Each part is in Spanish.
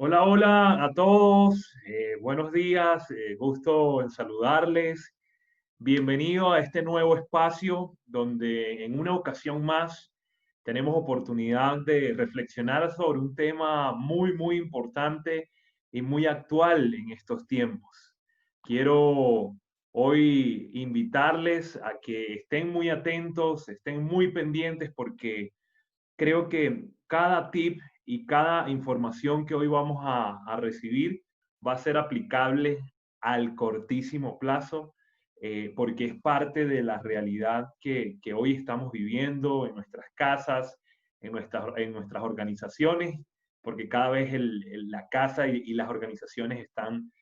Hola, hola a todos. Buenos días. Gusto en saludarles. Bienvenido a este nuevo espacio donde en una ocasión más tenemos oportunidad de reflexionar sobre un tema muy, muy importante y muy actual en estos tiempos. Quiero hoy invitarles a que estén muy atentos, estén muy pendientes porque creo que cada tip y cada información que hoy vamos a recibir va a ser aplicable al cortísimo plazo, porque es parte de la realidad que hoy estamos viviendo en nuestras casas, en nuestras organizaciones, porque cada vez la casa y las organizaciones están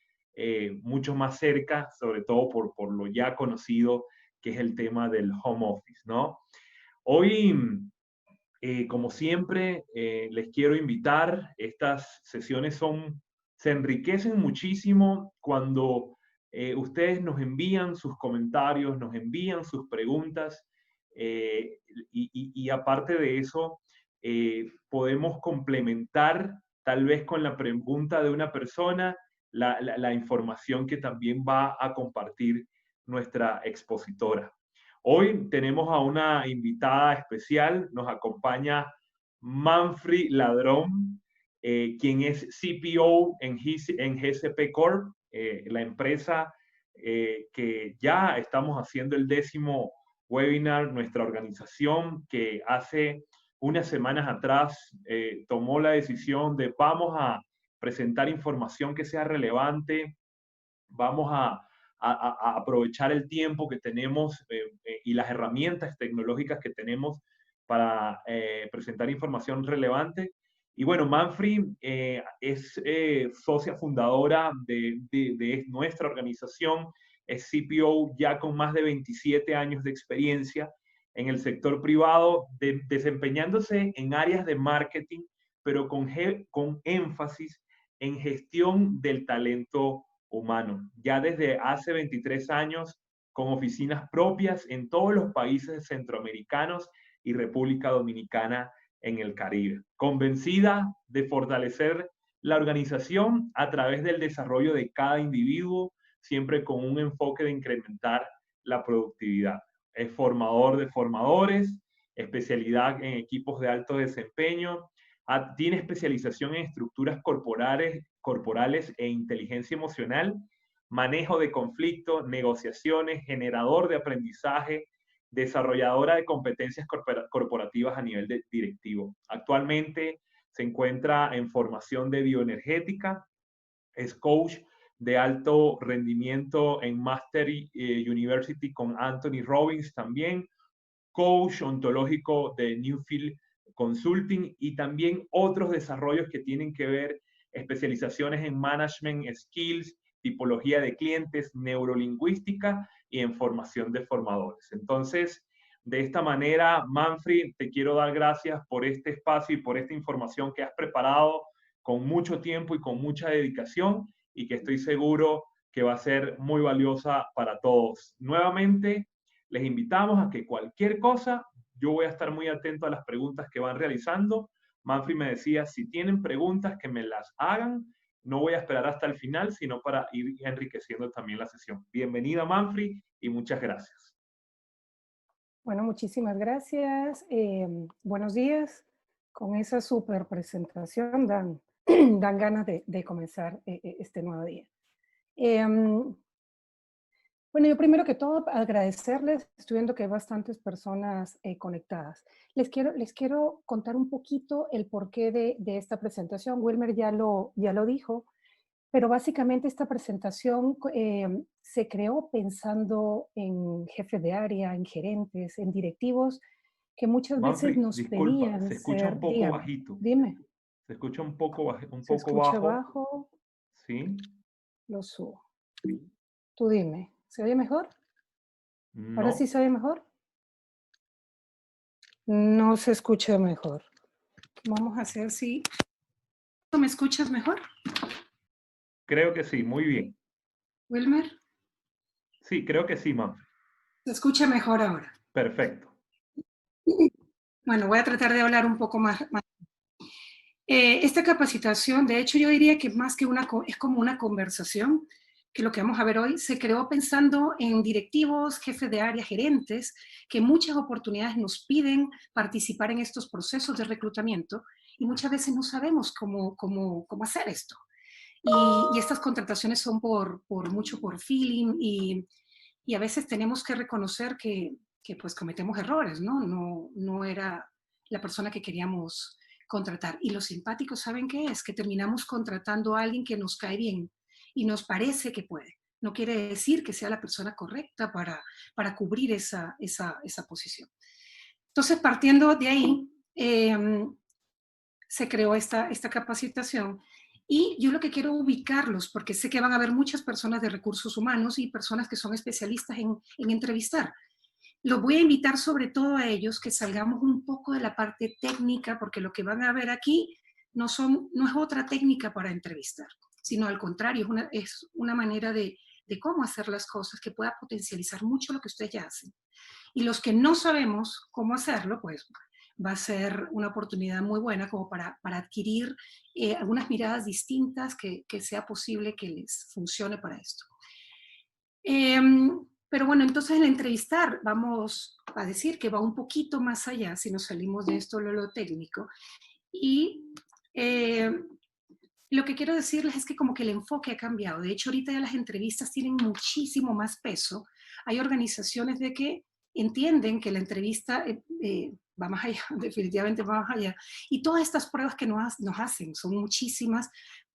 mucho más cerca, sobre todo por lo ya conocido que es el tema del home office, ¿no? Hoy como siempre, les quiero invitar, estas sesiones se enriquecen muchísimo cuando ustedes nos envían sus comentarios, nos envían sus preguntas y aparte de eso, podemos complementar tal vez con la pregunta de una persona la información que también va a compartir nuestra expositora. Hoy tenemos a una invitada especial, nos acompaña Manfred Ladrón, quien es CPO en GCP Corp, la empresa que ya estamos haciendo el 10º webinar, nuestra organización que hace unas semanas atrás tomó la decisión de vamos a presentar información que sea relevante, vamos a aprovechar el tiempo que tenemos y las herramientas tecnológicas que tenemos para presentar información relevante. Y bueno, Manfred es socia fundadora de nuestra organización, es CPO ya con más de 27 años de experiencia en el sector privado, desempeñándose en áreas de marketing, pero con énfasis en gestión del talento humano. Ya desde hace 23 años, con oficinas propias en todos los países centroamericanos y República Dominicana en el Caribe. Convencida de fortalecer la organización a través del desarrollo de cada individuo, siempre con un enfoque de incrementar la productividad. Es formador de formadores, especialidad en equipos de alto desempeño, tiene especialización en estructuras corporales e inteligencia emocional, manejo de conflictos, negociaciones, generador de aprendizaje, desarrolladora de competencias corporativas a nivel directivo. Actualmente se encuentra en formación de bioenergética, es coach de alto rendimiento en Master University con Anthony Robbins también, coach ontológico de Newfield Consulting y también otros desarrollos que tienen que ver especializaciones en management skills, tipología de clientes, neurolingüística y en formación de formadores. Entonces, de esta manera, Manfred, te quiero dar gracias por este espacio y por esta información que has preparado con mucho tiempo y con mucha dedicación y que estoy seguro que va a ser muy valiosa para todos. Nuevamente, les invitamos a que cualquier cosa, yo voy a estar muy atento a las preguntas que van realizando. Manfred me decía, si tienen preguntas, que me las hagan. No voy a esperar hasta el final, sino para ir enriqueciendo también la sesión. Bienvenida, Manfred, y muchas gracias. Bueno, muchísimas gracias. Buenos días. Con esa súper presentación dan ganas de comenzar este nuevo día. Bueno, yo primero que todo agradecerles, estoy viendo que hay bastantes personas conectadas. Les quiero contar un poquito el porqué de esta presentación. Wilmer ya lo dijo, pero básicamente esta presentación se creó pensando en jefes de área, en gerentes, en directivos que muchas veces Manfred, nos disculpa, pedían se escucha un ser, poco dígame, bajito. dime, Se escucha un se poco escucha bajo. bajo, ¿Sí? lo subo. Tú dime, ¿se oye mejor? ¿Ahora sí No, se oye mejor? No se escucha mejor. Vamos a hacer si... ¿Tú me escuchas mejor, creo que sí, muy bien. Wilmer? Sí, creo que sí, Manfred. Se escucha mejor ahora. Perfecto. Bueno, voy a tratar de hablar un poco más. Esta capacitación, de hecho, yo diría que más que es como una conversación, que lo que vamos a ver hoy se creó pensando en directivos, jefes de área, gerentes, que muchas oportunidades nos piden participar en estos procesos de reclutamiento y muchas veces no sabemos cómo hacer esto. Y estas contrataciones son mucho por feeling y a veces tenemos que reconocer que pues cometemos errores, ¿no? No era la persona que queríamos contratar. Y los simpáticos, ¿saben qué es? Que terminamos contratando a alguien que nos cae bien y nos parece que puede. No quiere decir que sea la persona correcta para cubrir esa posición. Entonces, partiendo de ahí, se creó esta capacitación y yo lo que quiero ubicarlos, porque sé que van a haber muchas personas de recursos humanos y personas que son especialistas en entrevistar. Los voy a invitar sobre todo a ellos que salgamos un poco de la parte técnica, porque lo que van a ver aquí no es otra técnica para entrevistar, sino al contrario, es una manera de cómo hacer las cosas que pueda potencializar mucho lo que ustedes ya hacen. Y los que no sabemos cómo hacerlo, pues va a ser una oportunidad muy buena como para adquirir algunas miradas distintas que sea posible que les funcione para esto. Pero bueno, entonces el entrevistar, vamos a decir que va un poquito más allá, si nos salimos de esto lo técnico. Y eh, lo que quiero decirles es que como que el enfoque ha cambiado. De hecho, ahorita ya las entrevistas tienen muchísimo más peso. Hay organizaciones de que entienden que la entrevista va más allá, definitivamente va más allá. Y todas estas pruebas que nos hacen, son muchísimas,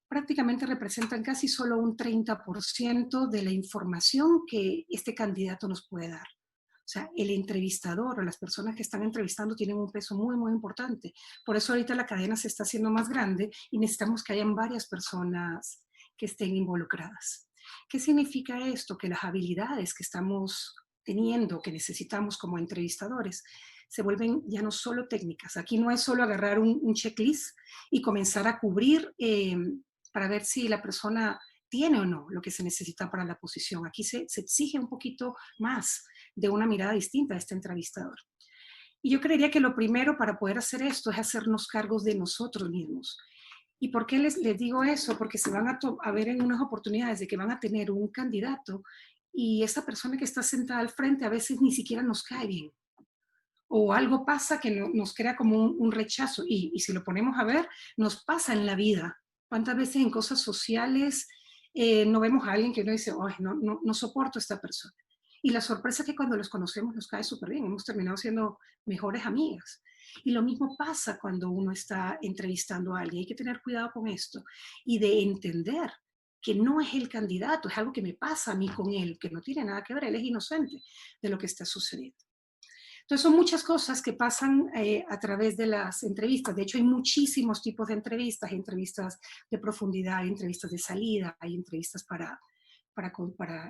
prácticamente representan casi solo un 30% de la información que este candidato nos puede dar. O sea, el entrevistador o las personas que están entrevistando tienen un peso muy, muy importante. Por eso ahorita la cadena se está haciendo más grande y necesitamos que hayan varias personas que estén involucradas. ¿Qué significa esto? Que las habilidades que estamos teniendo, que necesitamos como entrevistadores, se vuelven ya no solo técnicas. Aquí no es solo agarrar un checklist y comenzar a cubrir para ver si la persona tiene o no lo que se necesita para la posición. Aquí se exige un poquito más de una mirada distinta a este entrevistador. Y yo creería que lo primero para poder hacer esto es hacernos cargos de nosotros mismos. ¿Y por qué les digo eso? Porque se van a ver en unas oportunidades de que van a tener un candidato y esa persona que está sentada al frente a veces ni siquiera nos cae bien. O algo pasa que nos crea como un rechazo. Y si lo ponemos a ver, nos pasa en la vida. ¿Cuántas veces en cosas sociales no vemos a alguien que uno dice, "Ay, no soporto a esta persona"? Y la sorpresa es que cuando los conocemos nos cae súper bien, hemos terminado siendo mejores amigas. Y lo mismo pasa cuando uno está entrevistando a alguien. Hay que tener cuidado con esto y de entender que no es el candidato, es algo que me pasa a mí con él, que no tiene nada que ver, él es inocente de lo que está sucediendo. Entonces son muchas cosas que pasan a través de las entrevistas. De hecho, hay muchísimos tipos de entrevistas. Hay entrevistas de profundidad, hay entrevistas de salida, hay entrevistas para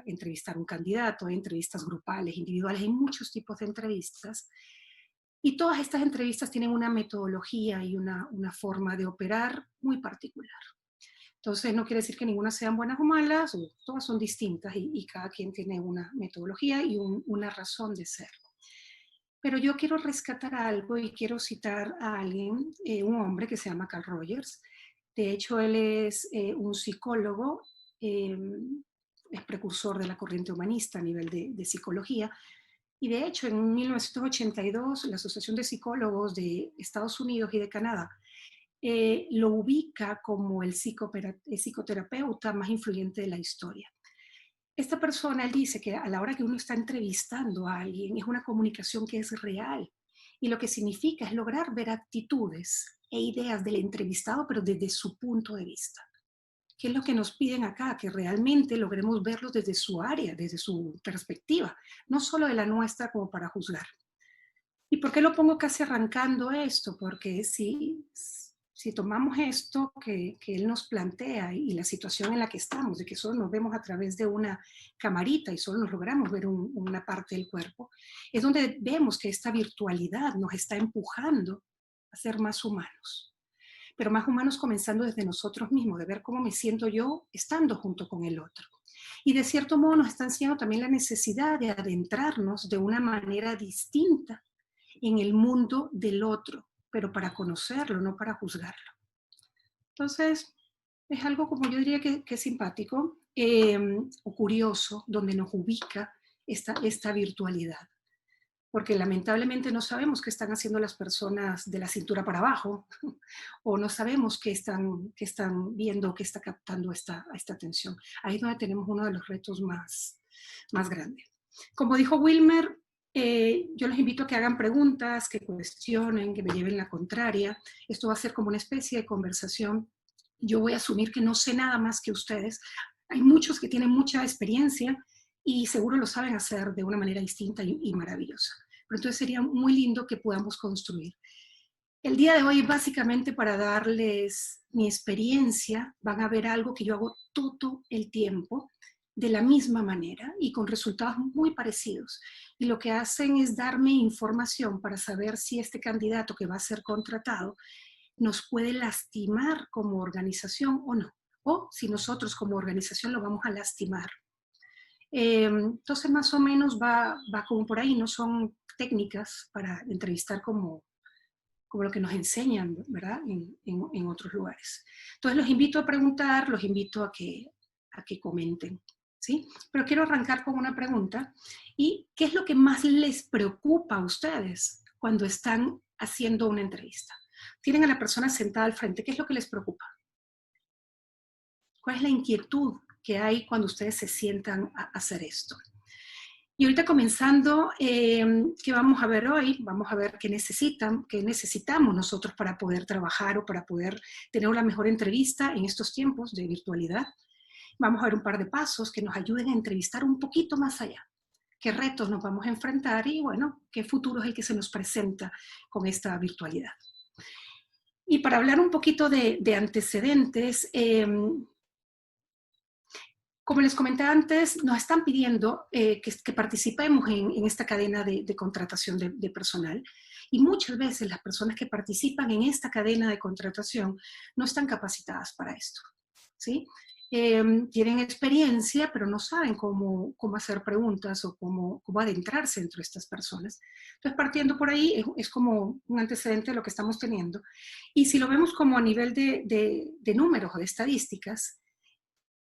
entrevistar a un candidato, hay entrevistas grupales, individuales, hay muchos tipos de entrevistas. Y todas estas entrevistas tienen una metodología y una forma de operar muy particular. Entonces, no quiere decir que ninguna sean buenas o malas, todas son distintas y cada quien tiene una metodología y una razón de ser. Pero yo quiero rescatar algo y quiero citar a alguien, un hombre que se llama Carl Rogers. De hecho, él es un psicólogo, es precursor de la corriente humanista a nivel de psicología. Y de hecho, en 1982, la Asociación de Psicólogos de Estados Unidos y de Canadá lo ubica como el psicoterapeuta más influyente de la historia. Esta persona, él dice que a la hora que uno está entrevistando a alguien es una comunicación que es real y lo que significa es lograr ver actitudes e ideas del entrevistado, pero desde su punto de vista. ¿Qué es lo que nos piden acá? Que realmente logremos verlos desde su área, desde su perspectiva, no solo de la nuestra como para juzgar. ¿Y por qué lo pongo casi arrancando esto? Porque si tomamos esto que él nos plantea y la situación en la que estamos, de que solo nos vemos a través de una camarita y solo nos logramos ver una parte del cuerpo, es donde vemos que esta virtualidad nos está empujando a ser más humanos. Pero más humanos comenzando desde nosotros mismos, de ver cómo me siento yo estando junto con el otro. Y de cierto modo nos está enseñando también la necesidad de adentrarnos de una manera distinta en el mundo del otro, pero para conocerlo, no para juzgarlo. Entonces, es algo como yo diría que es simpático o curioso, donde nos ubica esta virtualidad. Porque lamentablemente no sabemos qué están haciendo las personas de la cintura para abajo, o no sabemos qué están viendo, qué está captando esta atención. Ahí es donde tenemos uno de los retos más grandes. Como dijo Wilmer, yo los invito a que hagan preguntas, que cuestionen, que me lleven la contraria. Esto va a ser como una especie de conversación. Yo voy a asumir que no sé nada más que ustedes. Hay muchos que tienen mucha experiencia y seguro lo saben hacer de una manera distinta y maravillosa. Pero entonces sería muy lindo que podamos construir. El día de hoy, básicamente para darles mi experiencia, van a ver algo que yo hago todo el tiempo, de la misma manera y con resultados muy parecidos. Y lo que hacen es darme información para saber si este candidato que va a ser contratado nos puede lastimar como organización o no, o si nosotros como organización lo vamos a lastimar. Entonces, más o menos va como por ahí, no son técnicas para entrevistar como lo que nos enseñan, ¿verdad? En otros lugares. Entonces, los invito a preguntar, los invito a que comenten, ¿sí? Pero quiero arrancar con una pregunta. ¿Y qué es lo que más les preocupa a ustedes cuando están haciendo una entrevista? Tienen a la persona sentada al frente, ¿qué es lo que les preocupa? ¿Cuál es la inquietud que hay cuando ustedes se sientan a hacer esto? Y ahorita comenzando, ¿qué vamos a ver hoy? Vamos a ver qué necesitamos nosotros para poder trabajar o para poder tener una mejor entrevista en estos tiempos de virtualidad. Vamos a ver un par de pasos que nos ayuden a entrevistar un poquito más allá. ¿Qué retos nos vamos a enfrentar? Y bueno, ¿qué futuro es el que se nos presenta con esta virtualidad? Y para hablar un poquito de antecedentes, como les comenté antes, nos están pidiendo que participemos en esta cadena de contratación de personal y muchas veces las personas que participan en esta cadena de contratación no están capacitadas para esto, ¿sí? Tienen experiencia, pero no saben cómo hacer preguntas o cómo adentrarse entre estas personas. Entonces, partiendo por ahí, es como un antecedente de lo que estamos teniendo. Y si lo vemos como a nivel de números o de estadísticas,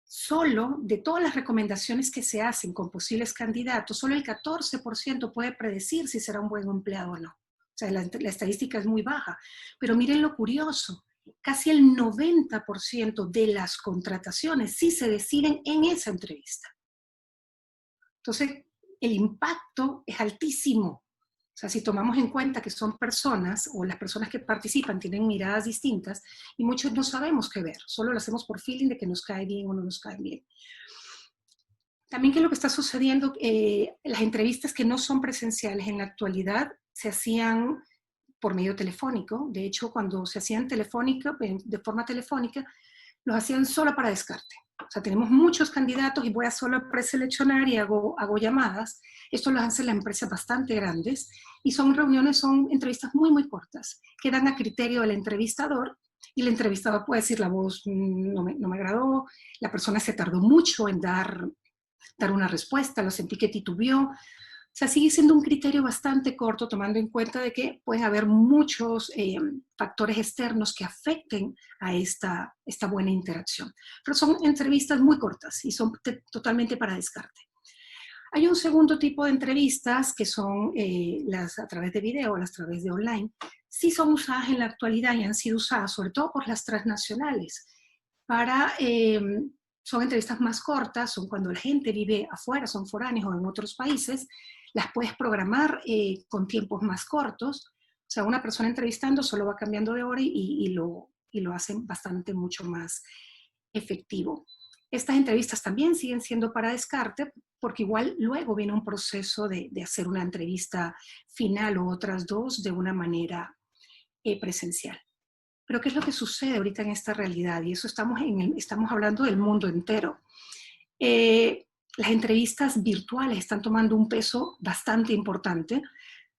solo de todas las recomendaciones que se hacen con posibles candidatos, solo el 14% puede predecir si será un buen empleado o no. O sea, la estadística es muy baja. Pero miren lo curioso, casi el 90% de las contrataciones sí se deciden en esa entrevista. Entonces, el impacto es altísimo. O sea, si tomamos en cuenta que son personas o las personas que participan tienen miradas distintas y muchos no sabemos qué ver, solo lo hacemos por feeling de que nos cae bien o no nos cae bien. También, ¿qué es lo que está sucediendo? Las entrevistas que no son presenciales en la actualidad se hacían por medio telefónico. De hecho, cuando se hacían de forma telefónica, los hacían solo para descarte. O sea, tenemos muchos candidatos y voy a solo preseleccionar y hago llamadas. Esto lo hacen las empresas bastante grandes y son entrevistas muy, muy cortas, que dan a criterio del entrevistador y el entrevistador puede decir la voz no me agradó, la persona se tardó mucho en dar una respuesta, lo sentí que titubeó. O sea, sigue siendo un criterio bastante corto, tomando en cuenta de que pueden haber muchos factores externos que afecten a esta buena interacción. Pero son entrevistas muy cortas y son totalmente para descarte. Hay un segundo tipo de entrevistas que son las a través de video, las a través de online. Sí son usadas en la actualidad y han sido usadas, sobre todo por las transnacionales, para son entrevistas más cortas, son cuando la gente vive afuera, son foráneos o en otros países, las puedes programar con tiempos más cortos. O sea, una persona entrevistando solo va cambiando de hora y lo hacen bastante mucho más efectivo. Estas entrevistas también siguen siendo para descarte, porque igual luego viene un proceso de hacer una entrevista final o otras dos de una manera presencial. Pero ¿qué es lo que sucede ahorita en esta realidad? Y eso estamos hablando del mundo entero. Las entrevistas virtuales están tomando un peso bastante importante.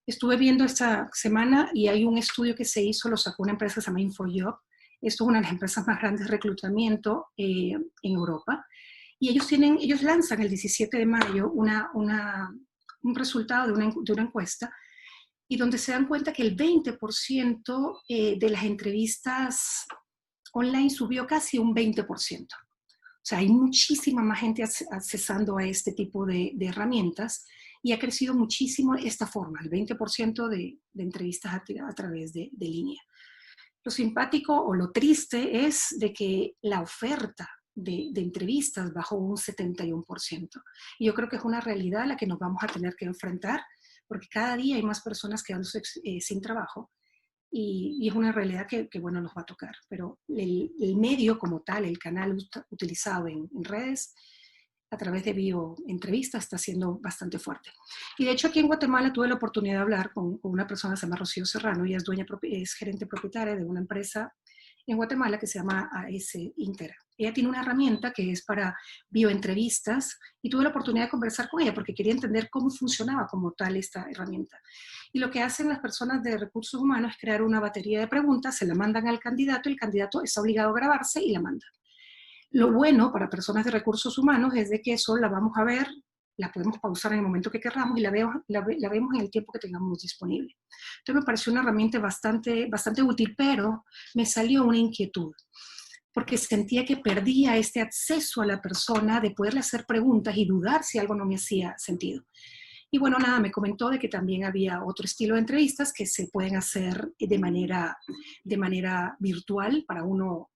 Estuve viendo esta semana y hay un estudio que se hizo, lo sacó una empresa que se llama InfoJob. Esto es una de las empresas más grandes de reclutamiento en Europa. Y ellos lanzan el 17 de mayo un resultado de una encuesta y donde se dan cuenta que el 20% de las entrevistas online subió casi un 20%. O sea, hay muchísima más gente accesando a este tipo de herramientas y ha crecido muchísimo esta forma, el 20% de entrevistas a través de línea. Lo simpático o lo triste es de que la oferta de entrevistas bajó un 71%. Y yo creo que es una realidad a la que nos vamos a tener que enfrentar, porque cada día hay más personas quedándose sin trabajo y es una realidad que, bueno, nos va a tocar. Pero el medio como tal, el canal utilizado en redes, a través de bioentrevistas, está siendo bastante fuerte. Y de hecho aquí en Guatemala tuve la oportunidad de hablar con una persona, se llama Rocío Serrano, ella es gerente propietaria de una empresa en Guatemala que se llama AS Intera. Ella tiene una herramienta que es para bioentrevistas y tuve la oportunidad de conversar con ella porque quería entender cómo funcionaba como tal esta herramienta. Y lo que hacen las personas de recursos humanos es crear una batería de preguntas, se la mandan al candidato y el candidato está obligado a grabarse y la manda. Lo bueno para personas de recursos humanos es de que eso la vamos a ver, la podemos pausar en el momento que queramos y la vemos en el tiempo que tengamos disponible. Entonces me pareció una herramienta bastante útil, pero me salió una inquietud, porque sentía que perdía este acceso a la persona de poderle hacer preguntas y dudar si algo no me hacía sentido. Y bueno, nada, me comentó de que también había otro estilo de entrevistas que se pueden hacer de manera virtual para uno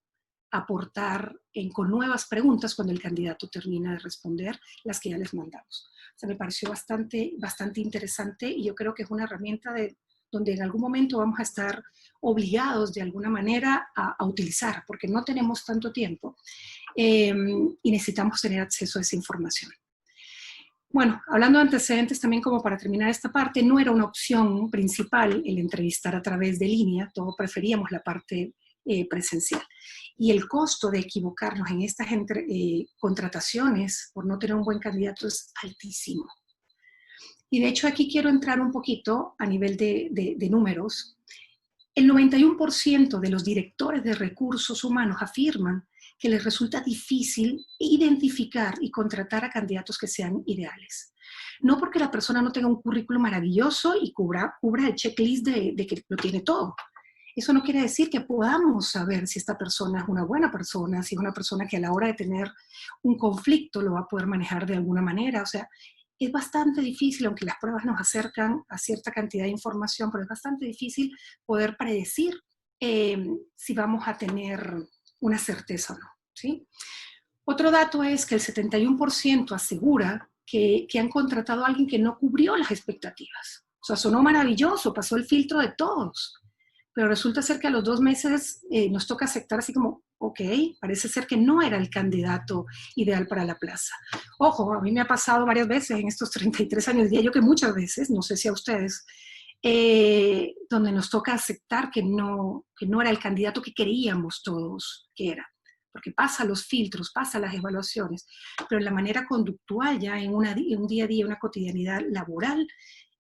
aportar con nuevas preguntas cuando el candidato termina de responder las que ya les mandamos. O sea, me pareció bastante interesante y yo creo que es una herramienta donde en algún momento vamos a estar obligados de alguna manera a utilizar, porque no tenemos tanto tiempo y necesitamos tener acceso a esa información. Bueno, hablando de antecedentes también como para terminar esta parte, no era una opción principal el entrevistar a través de línea, todos preferíamos la parte presencial. Y el costo de equivocarnos en estas contrataciones por no tener un buen candidato es altísimo. Y de hecho aquí quiero entrar un poquito a nivel de números. El 91% de los directores de recursos humanos afirman que les resulta difícil identificar y contratar a candidatos que sean ideales. No porque la persona no tenga un currículum maravilloso y cubra el checklist de que lo tiene todo. Eso no quiere decir que podamos saber si esta persona es una buena persona, si es una persona que a la hora de tener un conflicto lo va a poder manejar de alguna manera. O sea, es bastante difícil, aunque las pruebas nos acercan a cierta cantidad de información, pero es bastante difícil poder predecir si vamos a tener una certeza o no, ¿sí? Otro dato es que el 71% asegura que han contratado a alguien que no cubrió las expectativas. O sea, sonó maravilloso, pasó el filtro de todos, pero resulta ser que a los 2 meses nos toca aceptar así como, ok, parece ser que no era el candidato ideal para la plaza. Ojo, a mí me ha pasado varias veces en estos 33 años, diría yo que muchas veces, no sé si a ustedes, donde nos toca aceptar que no era el candidato que queríamos todos que era, porque pasa los filtros, pasa las evaluaciones, pero en la manera conductual ya en un día a día, una cotidianidad laboral,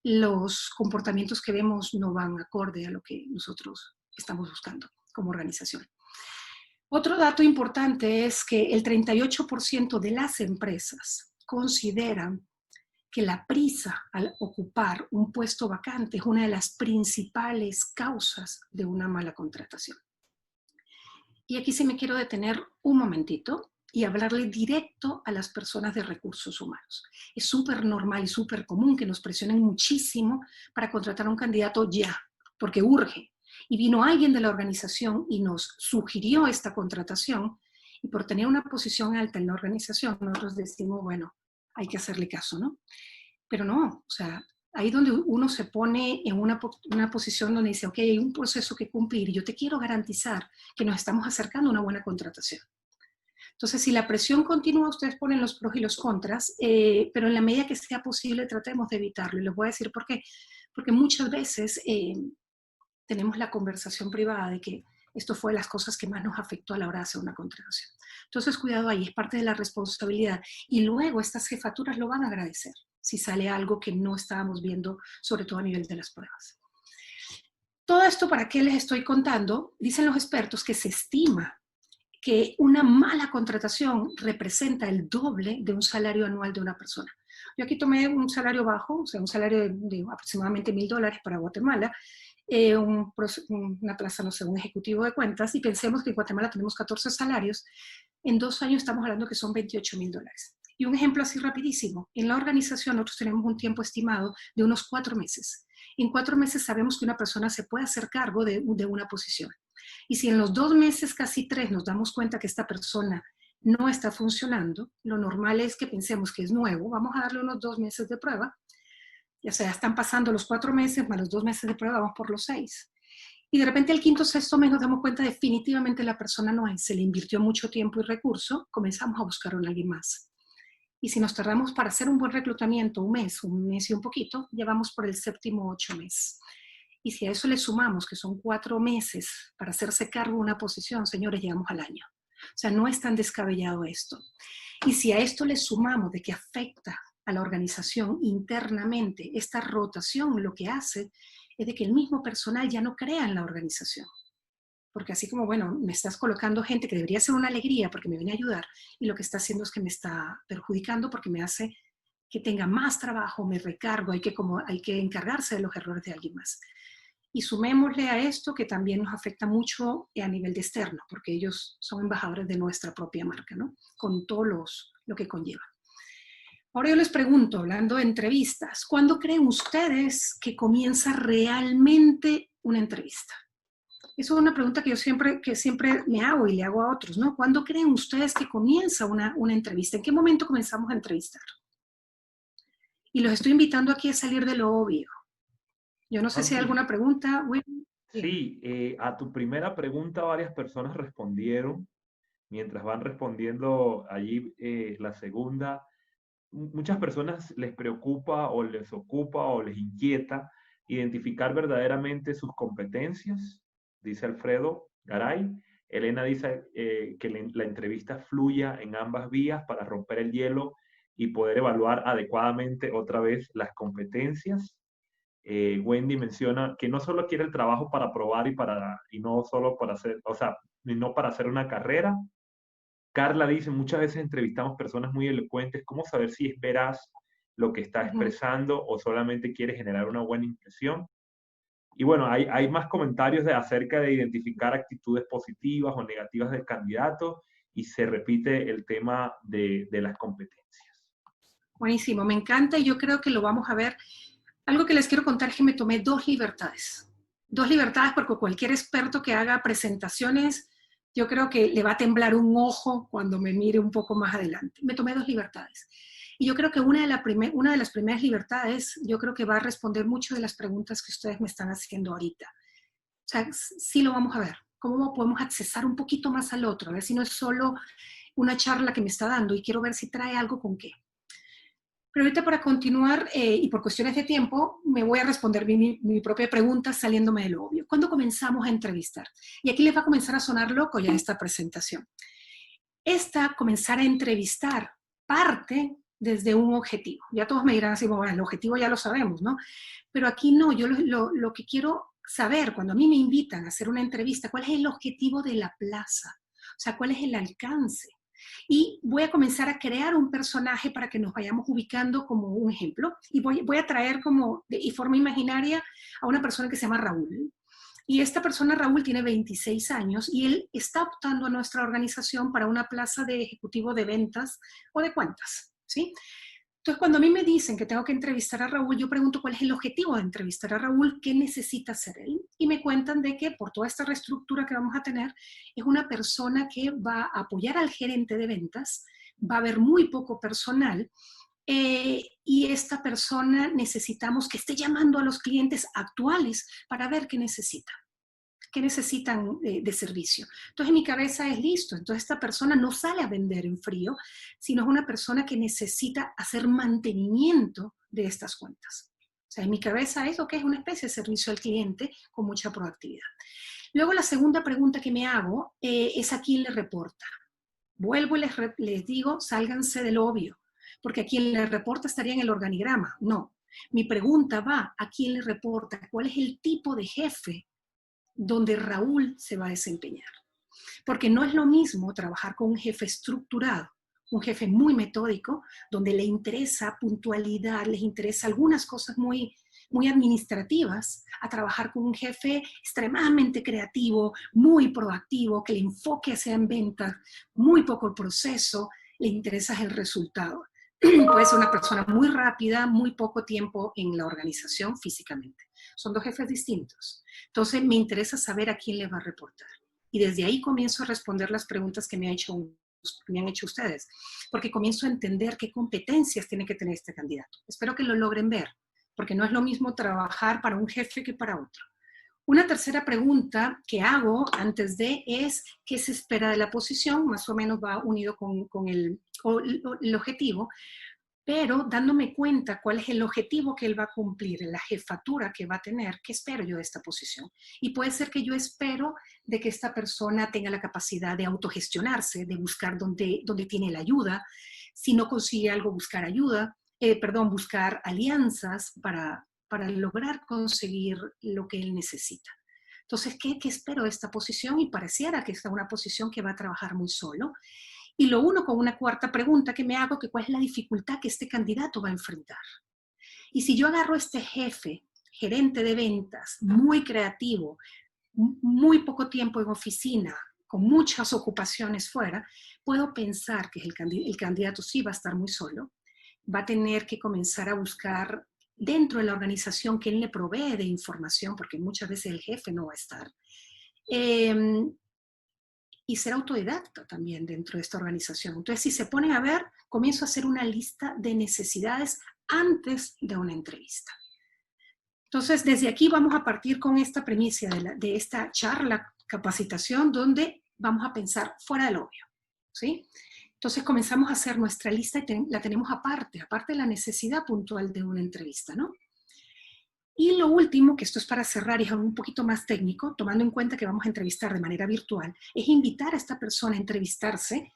los comportamientos que vemos no van acorde a lo que nosotros estamos buscando como organización. Otro dato importante es que el 38% de las empresas consideran que la prisa al ocupar un puesto vacante es una de las principales causas de una mala contratación. Y aquí sí me quiero detener un momentito y hablarle directo a las personas de recursos humanos. Es súper normal y súper común que nos presionen muchísimo para contratar a un candidato ya, porque urge. Y vino alguien de la organización y nos sugirió esta contratación y por tener una posición alta en la organización nosotros decimos, bueno, hay que hacerle caso, ¿no? Pero no, o sea, ahí donde uno se pone en una posición donde dice, ok, hay un proceso que cumplir y yo te quiero garantizar que nos estamos acercando a una buena contratación. Entonces, si la presión continúa, ustedes ponen los pros y los contras, pero en la medida que sea posible tratemos de evitarlo. Y les voy a decir por qué. Porque muchas veces tenemos la conversación privada de que esto fue de las cosas que más nos afectó a la hora de hacer una contratación. Entonces, cuidado ahí, es parte de la responsabilidad. Y luego estas jefaturas lo van a agradecer si sale algo que no estábamos viendo, sobre todo a nivel de las pruebas. Todo esto, ¿para qué les estoy contando? Dicen los expertos que se estima que una mala contratación representa el doble de un salario anual de una persona. Yo aquí tomé un salario bajo, o sea, un salario de aproximadamente $1,000 para Guatemala, una plaza, no sé, un ejecutivo de cuentas, y pensemos que en Guatemala tenemos 14 salarios, en 2 años estamos hablando que son $28,000. Y un ejemplo así rapidísimo, en la organización nosotros tenemos un tiempo estimado de unos 4 meses. En 4 meses sabemos que una persona se puede hacer cargo de una posición. Y si en los 2 meses, casi 3, nos damos cuenta que esta persona no está funcionando, lo normal es que pensemos que es nuevo, vamos a darle unos 2 meses de prueba, ya sea, están pasando los 4 meses, más los 2 meses de prueba, vamos por los 6. Y de repente al quinto, sexto mes nos damos cuenta definitivamente la persona no es, se le invirtió mucho tiempo y recurso, comenzamos a buscar a alguien más. Y si nos tardamos para hacer un buen reclutamiento, un mes y un poquito, ya vamos por el 7º, 8 mes. Y si a eso le sumamos que son 4 meses para hacerse cargo de una posición, señores, llegamos al año. O sea, no es tan descabellado esto. Y si a esto le sumamos de que afecta a la organización internamente, esta rotación lo que hace es de que el mismo personal ya no crea en la organización. Porque así como, bueno, me estás colocando gente que debería ser una alegría porque me viene a ayudar, y lo que está haciendo es que me está perjudicando porque me hace que tenga más trabajo, me recargo, hay que encargarse de los errores de alguien más. Y sumémosle a esto que también nos afecta mucho a nivel de externo, porque ellos son embajadores de nuestra propia marca, ¿no? Con todo lo que conlleva. Ahora yo les pregunto, hablando de entrevistas, ¿cuándo creen ustedes que comienza realmente una entrevista? Eso es una pregunta que yo siempre me hago y le hago a otros, ¿no? ¿Cuándo creen ustedes que comienza una entrevista? ¿En qué momento comenzamos a entrevistar? Y los estoy invitando aquí a salir de lo obvio. Yo no sé si hay alguna pregunta. Sí, a tu primera pregunta varias personas respondieron. Mientras van respondiendo allí la segunda, muchas personas les preocupa o les ocupa o les inquieta identificar verdaderamente sus competencias, dice Alfredo Garay. Elena dice que la entrevista fluya en ambas vías para romper el hielo y poder evaluar adecuadamente otra vez las competencias. Wendy menciona que no solo quiere el trabajo para probar y no solo para hacer, o sea, no para hacer una carrera. Carla dice, muchas veces entrevistamos personas muy elocuentes, ¿cómo saber si es veraz lo que está expresando o solamente quiere generar una buena impresión? Y bueno, hay más comentarios acerca de identificar actitudes positivas o negativas del candidato y se repite el tema de las competencias. Buenísimo, me encanta y yo creo que lo vamos a ver. Algo que les quiero contar es que me tomé 2 libertades. 2 libertades porque cualquier experto que haga presentaciones, yo creo que le va a temblar un ojo cuando me mire un poco más adelante. Me tomé 2 libertades. Y yo creo que una de las primeras libertades, yo creo que va a responder mucho de las preguntas que ustedes me están haciendo ahorita. O sea, sí lo vamos a ver. ¿Cómo podemos accesar un poquito más al otro? A ver si no es solo una charla que me está dando y quiero ver si trae algo con qué. Pero ahorita para continuar, y por cuestiones de tiempo, me voy a responder mi propia pregunta saliéndome de lo obvio. ¿Cuándo comenzamos a entrevistar? Y aquí les va a comenzar a sonar loco ya esta presentación. Comenzar a entrevistar, parte desde un objetivo. Ya todos me dirán así, bueno, el objetivo ya lo sabemos, ¿no? Pero aquí no, yo lo que quiero saber, cuando a mí me invitan a hacer una entrevista, ¿cuál es el objetivo de la plaza? O sea, ¿cuál es el alcance? Y voy a comenzar a crear un personaje para que nos vayamos ubicando como un ejemplo. Y voy a traer como de forma imaginaria a una persona que se llama Raúl. Y esta persona, Raúl, tiene 26 años y él está optando a nuestra organización para una plaza de ejecutivo de ventas o de cuentas, ¿sí? Entonces, cuando a mí me dicen que tengo que entrevistar a Raúl, yo pregunto cuál es el objetivo de entrevistar a Raúl, qué necesita hacer él. Y me cuentan de que por toda esta reestructura que vamos a tener, es una persona que va a apoyar al gerente de ventas, va a haber muy poco personal, y esta persona necesitamos que esté llamando a los clientes actuales para ver qué necesitan de servicio. Entonces en mi cabeza es listo, entonces esta persona no sale a vender en frío, sino es una persona que necesita hacer mantenimiento de estas cuentas. O sea, en mi cabeza es lo que es una especie de servicio al cliente con mucha proactividad. Luego la segunda pregunta que me hago es a quién le reporta. Vuelvo y les digo, sálganse del obvio, porque a quien le reporta estaría en el organigrama. No, mi pregunta va a quién le reporta, cuál es el tipo de jefe donde Raúl se va a desempeñar. Porque no es lo mismo trabajar con un jefe estructurado, un jefe muy metódico, donde le interesa puntualidad, les interesa algunas cosas muy, muy administrativas a trabajar con un jefe extremadamente creativo, muy proactivo, que el enfoque sea en ventas, muy poco el proceso, le interesa el resultado. Puede ser una persona muy rápida, muy poco tiempo en la organización físicamente. Son dos jefes distintos. Entonces me interesa saber a quién le va a reportar. Y desde ahí comienzo a responder las preguntas que me han hecho ustedes, porque comienzo a entender qué competencias tiene que tener este candidato. Espero que lo logren ver, porque no es lo mismo trabajar para un jefe que para otro. Una tercera pregunta que hago antes de es qué se espera de la posición, más o menos va unido con el objetivo, pero dándome cuenta cuál es el objetivo que él va a cumplir, la jefatura que va a tener, qué espero yo de esta posición. Y puede ser que yo espero de que esta persona tenga la capacidad de autogestionarse, de buscar dónde tiene la ayuda, si no consigue algo, buscar ayuda, buscar alianzas para lograr conseguir lo que él necesita. Entonces, ¿qué espero de esta posición? Y pareciera que es una posición que va a trabajar muy solo. Y lo uno con una cuarta pregunta que me hago, que cuál es la dificultad que este candidato va a enfrentar. Y si yo agarro a este jefe, gerente de ventas, muy creativo, muy poco tiempo en oficina, con muchas ocupaciones fuera, puedo pensar que el candidato sí va a estar muy solo, va a tener que comenzar a buscar dentro de la organización que él le provee de información, porque muchas veces el jefe no va a estar. Y ser autodidacta también dentro de esta organización. Entonces, si se ponen a ver, comienzo a hacer una lista de necesidades antes de una entrevista. Entonces, desde aquí vamos a partir con esta premisa de esta charla, capacitación, donde vamos a pensar fuera del obvio, ¿sí? Entonces, comenzamos a hacer nuestra lista y la tenemos aparte de la necesidad puntual de una entrevista, ¿no? Y lo último, que esto es para cerrar y es algo un poquito más técnico, tomando en cuenta que vamos a entrevistar de manera virtual, es invitar a esta persona a entrevistarse,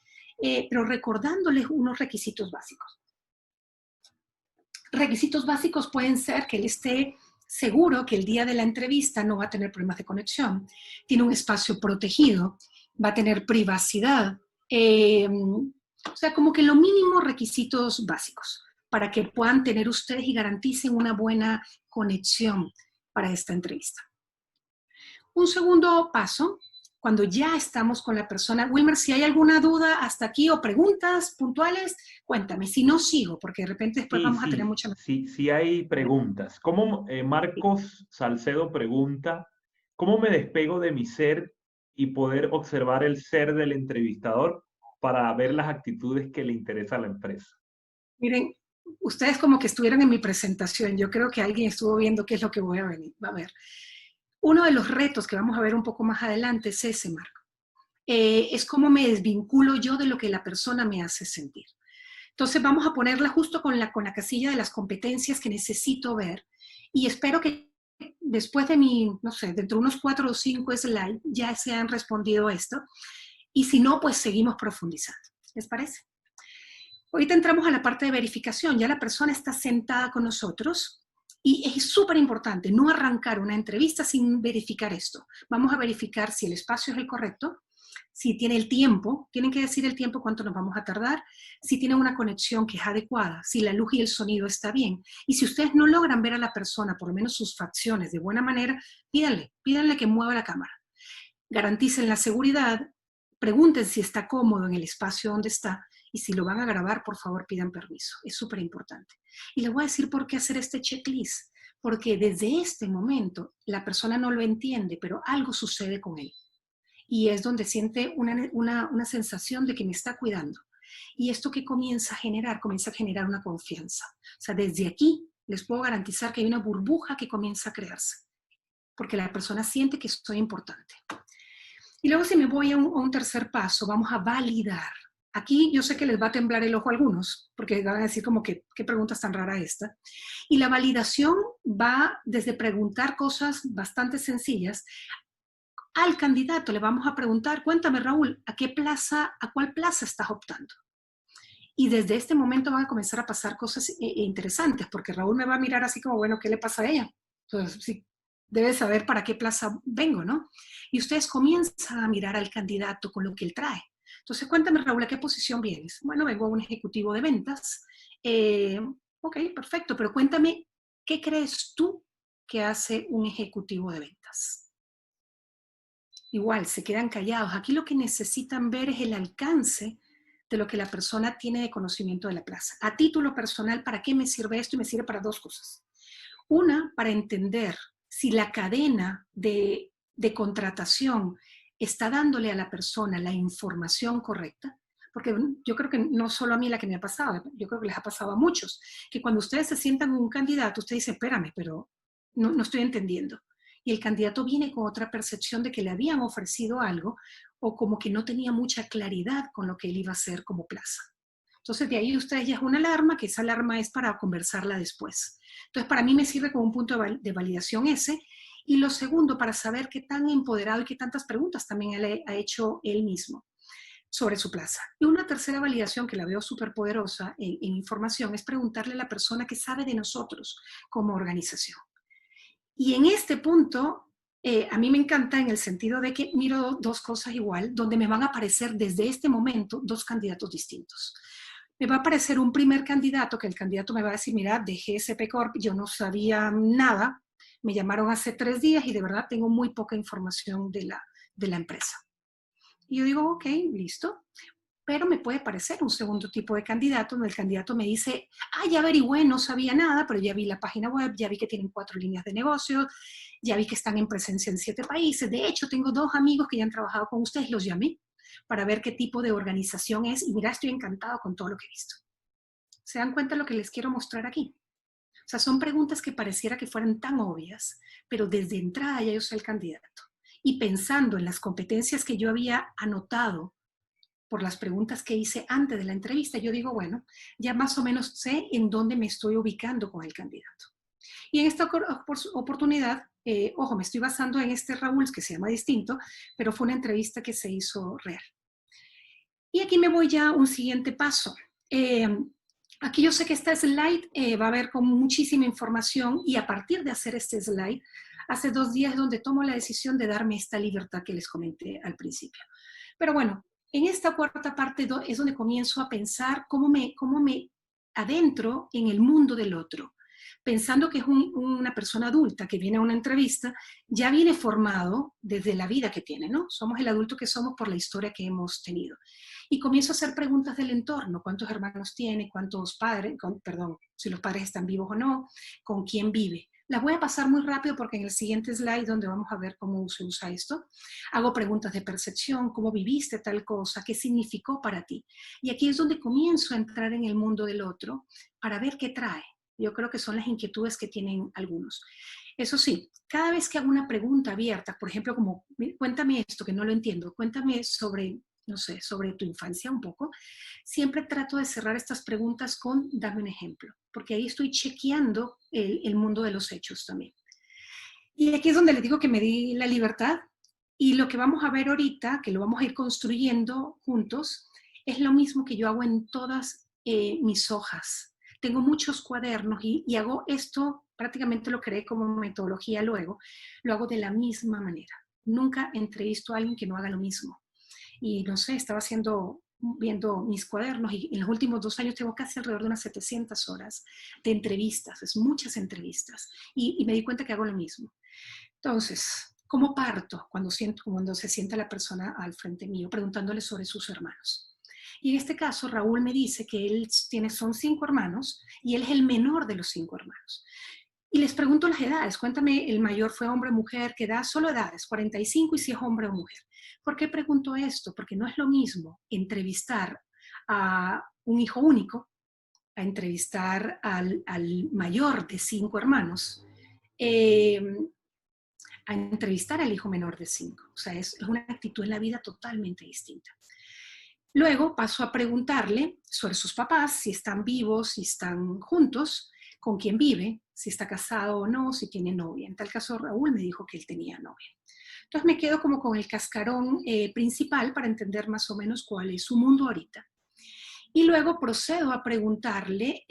pero recordándoles unos requisitos básicos. Requisitos básicos pueden ser que él esté seguro que el día de la entrevista no va a tener problemas de conexión, tiene un espacio protegido, va a tener privacidad, o sea, como que los mínimos requisitos básicos para que puedan tener ustedes y garanticen una buena conexión para esta entrevista. Un segundo paso, cuando ya estamos con la persona, Wilmer, si hay alguna duda hasta aquí o preguntas puntuales, cuéntame, si no sigo, porque de repente después vamos a tener mucha... Sí hay preguntas. ¿Cómo, Marcos Salcedo pregunta, ¿cómo me despego de mi ser y poder observar el ser del entrevistador para ver las actitudes que le interesa a la empresa? Miren, ustedes como que estuvieron en mi presentación, yo creo que alguien estuvo viendo qué es lo que va a ver. Uno de los retos que vamos a ver un poco más adelante es ese, Marco. Es cómo me desvinculo yo de lo que la persona me hace sentir. Entonces vamos a ponerla justo con la casilla de las competencias que necesito ver y espero que después de no sé, dentro de unos 4 o 5 slides ya se han respondido a esto y si no, pues seguimos profundizando. ¿Les parece? Ahorita entramos a la parte de verificación. Ya la persona está sentada con nosotros y es súper importante no arrancar una entrevista sin verificar esto. Vamos a verificar si el espacio es el correcto, si tiene el tiempo, tienen que decir el tiempo, cuánto nos vamos a tardar, si tiene una conexión que es adecuada, si la luz y el sonido está bien. Y si ustedes no logran ver a la persona, por lo menos sus facciones de buena manera, pídanle que mueva la cámara. Garanticen la seguridad, pregunten si está cómodo en el espacio donde está y si lo van a grabar, por favor, pidan permiso. Es súper importante. Y les voy a decir por qué hacer este checklist. Porque desde este momento la persona no lo entiende, pero algo sucede con él. Y es donde siente una sensación de que me está cuidando. Y esto que comienza a generar una confianza. O sea, desde aquí les puedo garantizar que hay una burbuja que comienza a crearse. Porque la persona siente que soy importante. Y luego si me voy a un tercer paso, vamos a validar. Aquí yo sé que les va a temblar el ojo a algunos, porque van a decir como que, ¿qué pregunta tan rara esta? Y la validación va desde preguntar cosas bastante sencillas. Al candidato le vamos a preguntar, cuéntame Raúl, ¿a cuál plaza estás optando? Y desde este momento van a comenzar a pasar cosas interesantes, porque Raúl me va a mirar así como, bueno, ¿qué le pasa a ella? Entonces, sí, debe saber para qué plaza vengo, ¿no? Y ustedes comienzan a mirar al candidato con lo que él trae. Entonces, cuéntame, Raúl, ¿a qué posición vienes? Bueno, vengo a un ejecutivo de ventas. Ok, perfecto, pero cuéntame ¿qué crees tú que hace un ejecutivo de ventas? Igual, se quedan callados. Aquí lo que necesitan ver es el alcance de lo que la persona tiene de conocimiento de la plaza. A título personal, ¿para qué me sirve esto? Y me sirve para dos cosas. Una, para entender si la cadena de contratación está dándole a la persona la información correcta, porque yo creo que no solo a mí la que me ha pasado, yo creo que les ha pasado a muchos, que cuando ustedes se sientan con un candidato, usted dice, espérame, pero no estoy entendiendo. Y el candidato viene con otra percepción de que le habían ofrecido algo o como que no tenía mucha claridad con lo que él iba a hacer como plaza. Entonces de ahí ustedes ya es una alarma, que esa alarma es para conversarla después. Entonces para mí me sirve como un punto de validación ese. Y lo segundo, para saber qué tan empoderado y qué tantas preguntas también él ha hecho él mismo sobre su plaza. Y una tercera validación que la veo súper poderosa en información es preguntarle a la persona qué sabe de nosotros como organización. Y en este punto, a mí me encanta en el sentido de que miro dos cosas igual, donde me van a aparecer desde este momento dos candidatos distintos. Me va a aparecer un primer candidato, que el candidato me va a decir, mira, dejé SP Corp, yo no sabía nada, me llamaron hace 3 días y de verdad tengo muy poca información de la empresa. Y yo digo, ok, listo. Pero me puede parecer un segundo tipo de candidato, donde el candidato me dice, ya averigüé, no sabía nada, pero ya vi la página web, ya vi que tienen 4 líneas de negocio, ya vi que están en presencia en 7 países. De hecho, tengo 2 amigos que ya han trabajado con ustedes, los llamé para ver qué tipo de organización es y mira, estoy encantado con todo lo que he visto. ¿Se dan cuenta de lo que les quiero mostrar aquí? O sea, son preguntas que pareciera que fueran tan obvias, pero desde entrada ya yo soy el candidato. Y pensando en las competencias que yo había anotado por las preguntas que hice antes de la entrevista, yo digo, bueno, ya más o menos sé en dónde me estoy ubicando con el candidato. Y en esta oportunidad, ojo, me estoy basando en este Raúl, que se llama distinto, pero fue una entrevista que se hizo real. Y aquí me voy ya a un siguiente paso. Aquí yo sé que esta slide va a haber con muchísima información y a partir de hacer este slide, hace 2 días donde tomo la decisión de darme esta libertad que les comenté al principio. Pero bueno, en esta cuarta parte es donde comienzo a pensar cómo me adentro en el mundo del otro. Pensando que es una persona adulta que viene a una entrevista, ya viene formado desde la vida que tiene, ¿no? Somos el adulto que somos por la historia que hemos tenido. Y comienzo a hacer preguntas del entorno, cuántos hermanos tiene, cuántos padres, perdón, si los padres están vivos o no, con quién vive. Las voy a pasar muy rápido porque en el siguiente slide, donde vamos a ver cómo se usa esto, hago preguntas de percepción, cómo viviste tal cosa, qué significó para ti. Y aquí es donde comienzo a entrar en el mundo del otro para ver qué trae. Yo creo que son las inquietudes que tienen algunos. Eso sí, cada vez que hago una pregunta abierta, por ejemplo, como, cuéntame esto que no lo entiendo, cuéntame sobre, no sé, sobre tu infancia un poco, siempre trato de cerrar estas preguntas con dame un ejemplo, porque ahí estoy chequeando el mundo de los hechos también. Y aquí es donde les digo que me di la libertad y lo que vamos a ver ahorita, que lo vamos a ir construyendo juntos, es lo mismo que yo hago en todas mis hojas. Tengo muchos cuadernos y hago esto, prácticamente lo creé como metodología luego, lo hago de la misma manera. Nunca entrevisto a alguien que no haga lo mismo. Y no sé, estaba viendo mis cuadernos y en los últimos 2 años tengo casi alrededor de unas 700 horas de entrevistas, es muchas entrevistas. Y me di cuenta que hago lo mismo. Entonces, ¿cómo parto cuando se sienta la persona al frente mío preguntándole sobre sus hermanos? Y en este caso, Raúl me dice que él son 5 hermanos y él es el menor de los 5 hermanos. Y les pregunto las edades. Cuéntame, ¿el mayor fue hombre o mujer? ¿Qué edad? Solo edades, 45 y si es hombre o mujer. ¿Por qué pregunto esto? Porque no es lo mismo entrevistar a un hijo único, a entrevistar al mayor de 5 hermanos, a entrevistar al hijo menor de 5. O sea, es una actitud en la vida totalmente distinta. Luego paso a preguntarle sobre sus papás, si están vivos, si están juntos, con quién vive, si está casado o no, si tiene novia. En tal caso, Raúl me dijo que él tenía novia. Entonces me quedo como con el cascarón principal para entender más o menos cuál es su mundo ahorita. Y luego procedo a preguntarle,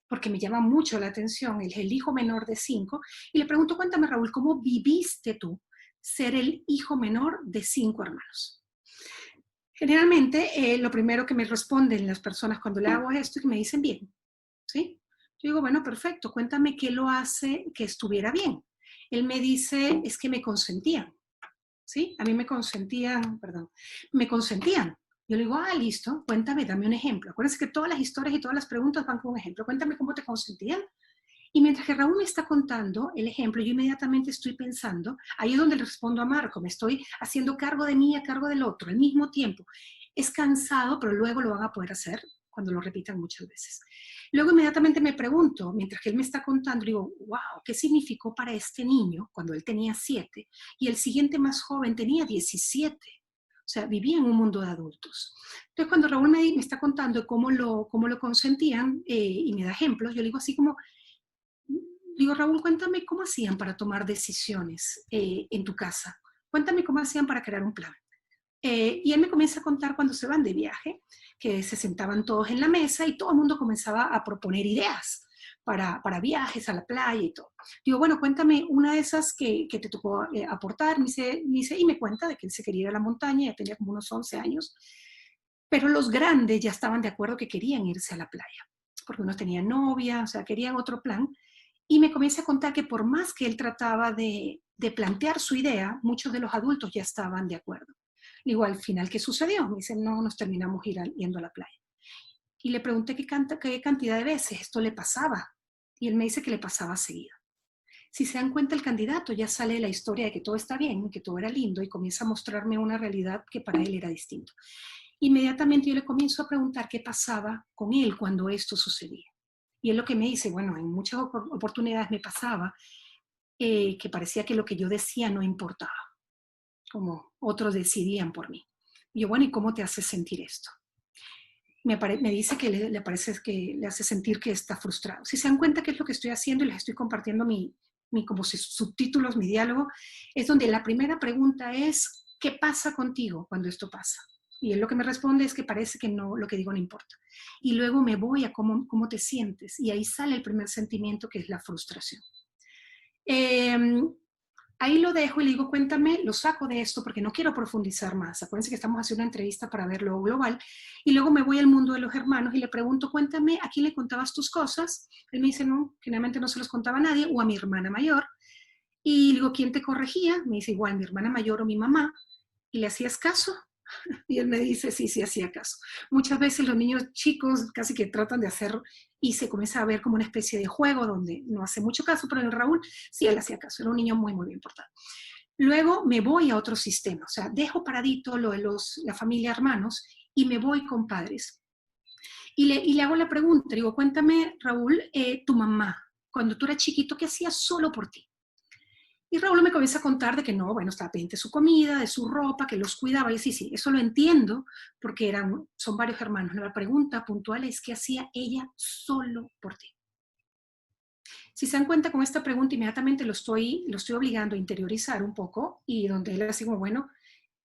porque me llama mucho la atención, él es el hijo menor de 5, y le pregunto, cuéntame Raúl, ¿cómo viviste tú ser el hijo menor de 5 hermanos? Generalmente, lo primero que me responden las personas cuando le hago esto es que me dicen bien, ¿sí? Yo digo, bueno, perfecto, cuéntame qué lo hace que estuviera bien. Él me dice, es que me consentían, ¿sí? A mí me consentían, perdón, me consentían. Yo le digo, listo, cuéntame, dame un ejemplo. Acuérdense que todas las historias y todas las preguntas van con un ejemplo. Cuéntame cómo te consentían. Y mientras que Raúl me está contando el ejemplo, yo inmediatamente estoy pensando, ahí es donde le respondo a Marco, me estoy haciendo cargo de mí, a cargo del otro, al mismo tiempo. Es cansado, pero luego lo van a poder hacer cuando lo repitan muchas veces. Luego inmediatamente me pregunto, mientras que él me está contando, digo, wow, ¿qué significó para este niño cuando él tenía 7 y el siguiente más joven tenía 17? O sea, vivía en un mundo de adultos. Entonces, cuando Raúl me está contando cómo lo consentían y me da ejemplos, yo le digo así como, digo, Raúl, cuéntame cómo hacían para tomar decisiones en tu casa. Cuéntame cómo hacían para crear un plan. Y él me comienza a contar cuando se van de viaje, que se sentaban todos en la mesa y todo el mundo comenzaba a proponer ideas para viajes a la playa y todo. Digo, bueno, cuéntame una de esas que te tocó aportar. Y me cuenta de que él se quería ir a la montaña, ya tenía como unos 11 años, pero los grandes ya estaban de acuerdo que querían irse a la playa, porque unos tenían novia, o sea, querían otro plan. Y me comienza a contar que por más que él trataba de plantear su idea, muchos de los adultos ya estaban de acuerdo. Digo, al final, ¿qué sucedió? Me dice, no, nos terminamos yendo a la playa. Y le pregunté qué cantidad de veces esto le pasaba. Y él me dice que le pasaba seguido. Si se dan cuenta, el candidato ya sale de la historia de que todo está bien, que todo era lindo, y comienza a mostrarme una realidad que para él era distinto. Inmediatamente yo le comienzo a preguntar qué pasaba con él cuando esto sucedía. Y él lo que me dice, bueno, en muchas oportunidades me pasaba que parecía que lo que yo decía no importaba, como otros decidían por mí. Y yo, bueno, ¿y cómo te hace sentir esto? Me dice que le parece que le hace sentir que está frustrado. Si se dan cuenta qué es lo que estoy haciendo y les estoy compartiendo como subtítulos, mi diálogo, es donde la primera pregunta es, ¿qué pasa contigo cuando esto pasa? Y él lo que me responde es que parece que no, lo que digo no importa. Y luego me voy a cómo te sientes. Y ahí sale el primer sentimiento, que es la frustración. Ahí lo dejo y le digo, cuéntame, lo saco de esto porque no quiero profundizar más. Acuérdense que estamos haciendo una entrevista para ver lo global. Y luego me voy al mundo de los hermanos y le pregunto, cuéntame, ¿a quién le contabas tus cosas? Él me dice, no, generalmente no se los contaba a nadie, o a mi hermana mayor. Y le digo, ¿quién te corregía? Me dice, igual, mi hermana mayor o mi mamá. ¿Y le hacías caso? Y él me dice, sí, sí hacía caso. Muchas veces los niños chicos casi que tratan de hacer y se comienza a ver como una especie de juego donde no hace mucho caso, pero en Raúl sí él hacía caso, era un niño muy, muy bien portado. Luego me voy a otro sistema, o sea, dejo paradito lo de la familia hermanos y me voy con padres. Y le hago la pregunta, digo, cuéntame, Raúl, tu mamá, cuando tú eras chiquito, ¿qué hacía solo por ti? Y Raúl me comienza a contar de que no, bueno, estaba pendiente de su comida, de su ropa, que los cuidaba. Y sí, sí, eso lo entiendo, porque son varios hermanos. La pregunta puntual es, ¿qué hacía ella solo por ti? Si se dan cuenta con esta pregunta, inmediatamente lo estoy obligando a interiorizar un poco, y donde él así como, bueno,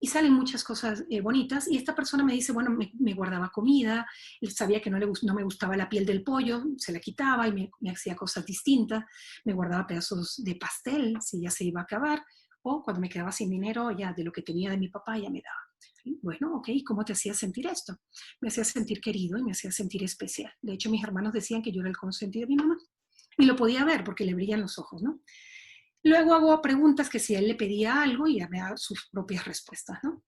y salen muchas cosas bonitas, y esta persona me dice, bueno, me guardaba comida, él sabía que no me gustaba la piel del pollo, se la quitaba y me hacía cosas distintas, me guardaba pedazos de pastel si ya se iba a acabar, o cuando me quedaba sin dinero, ya de lo que tenía de mi papá ya me daba. ¿Sí? Bueno, ok, ¿cómo te hacía sentir esto? Me hacía sentir querido y me hacía sentir especial. De hecho, mis hermanos decían que yo era el consentido de mi mamá, y lo podía ver porque le brillan los ojos, ¿no? Luego hago preguntas que si él le pedía algo y ya me da sus propias respuestas, ¿no?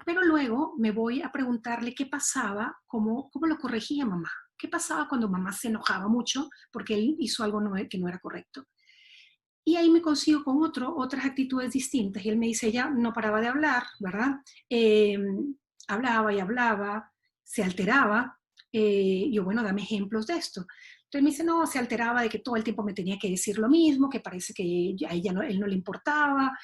Pero luego me voy a preguntarle qué pasaba, cómo lo corregía mamá. ¿Qué pasaba cuando mamá se enojaba mucho porque él hizo algo que no era correcto? Y ahí me consigo con otras actitudes distintas. Y él me dice, ella no paraba de hablar, ¿verdad? Hablaba y hablaba, se alteraba. Yo, bueno, dame ejemplos de esto. Entonces me dice, no, se alteraba de que todo el tiempo me tenía que decir lo mismo, que parece que a ella él no le importaba,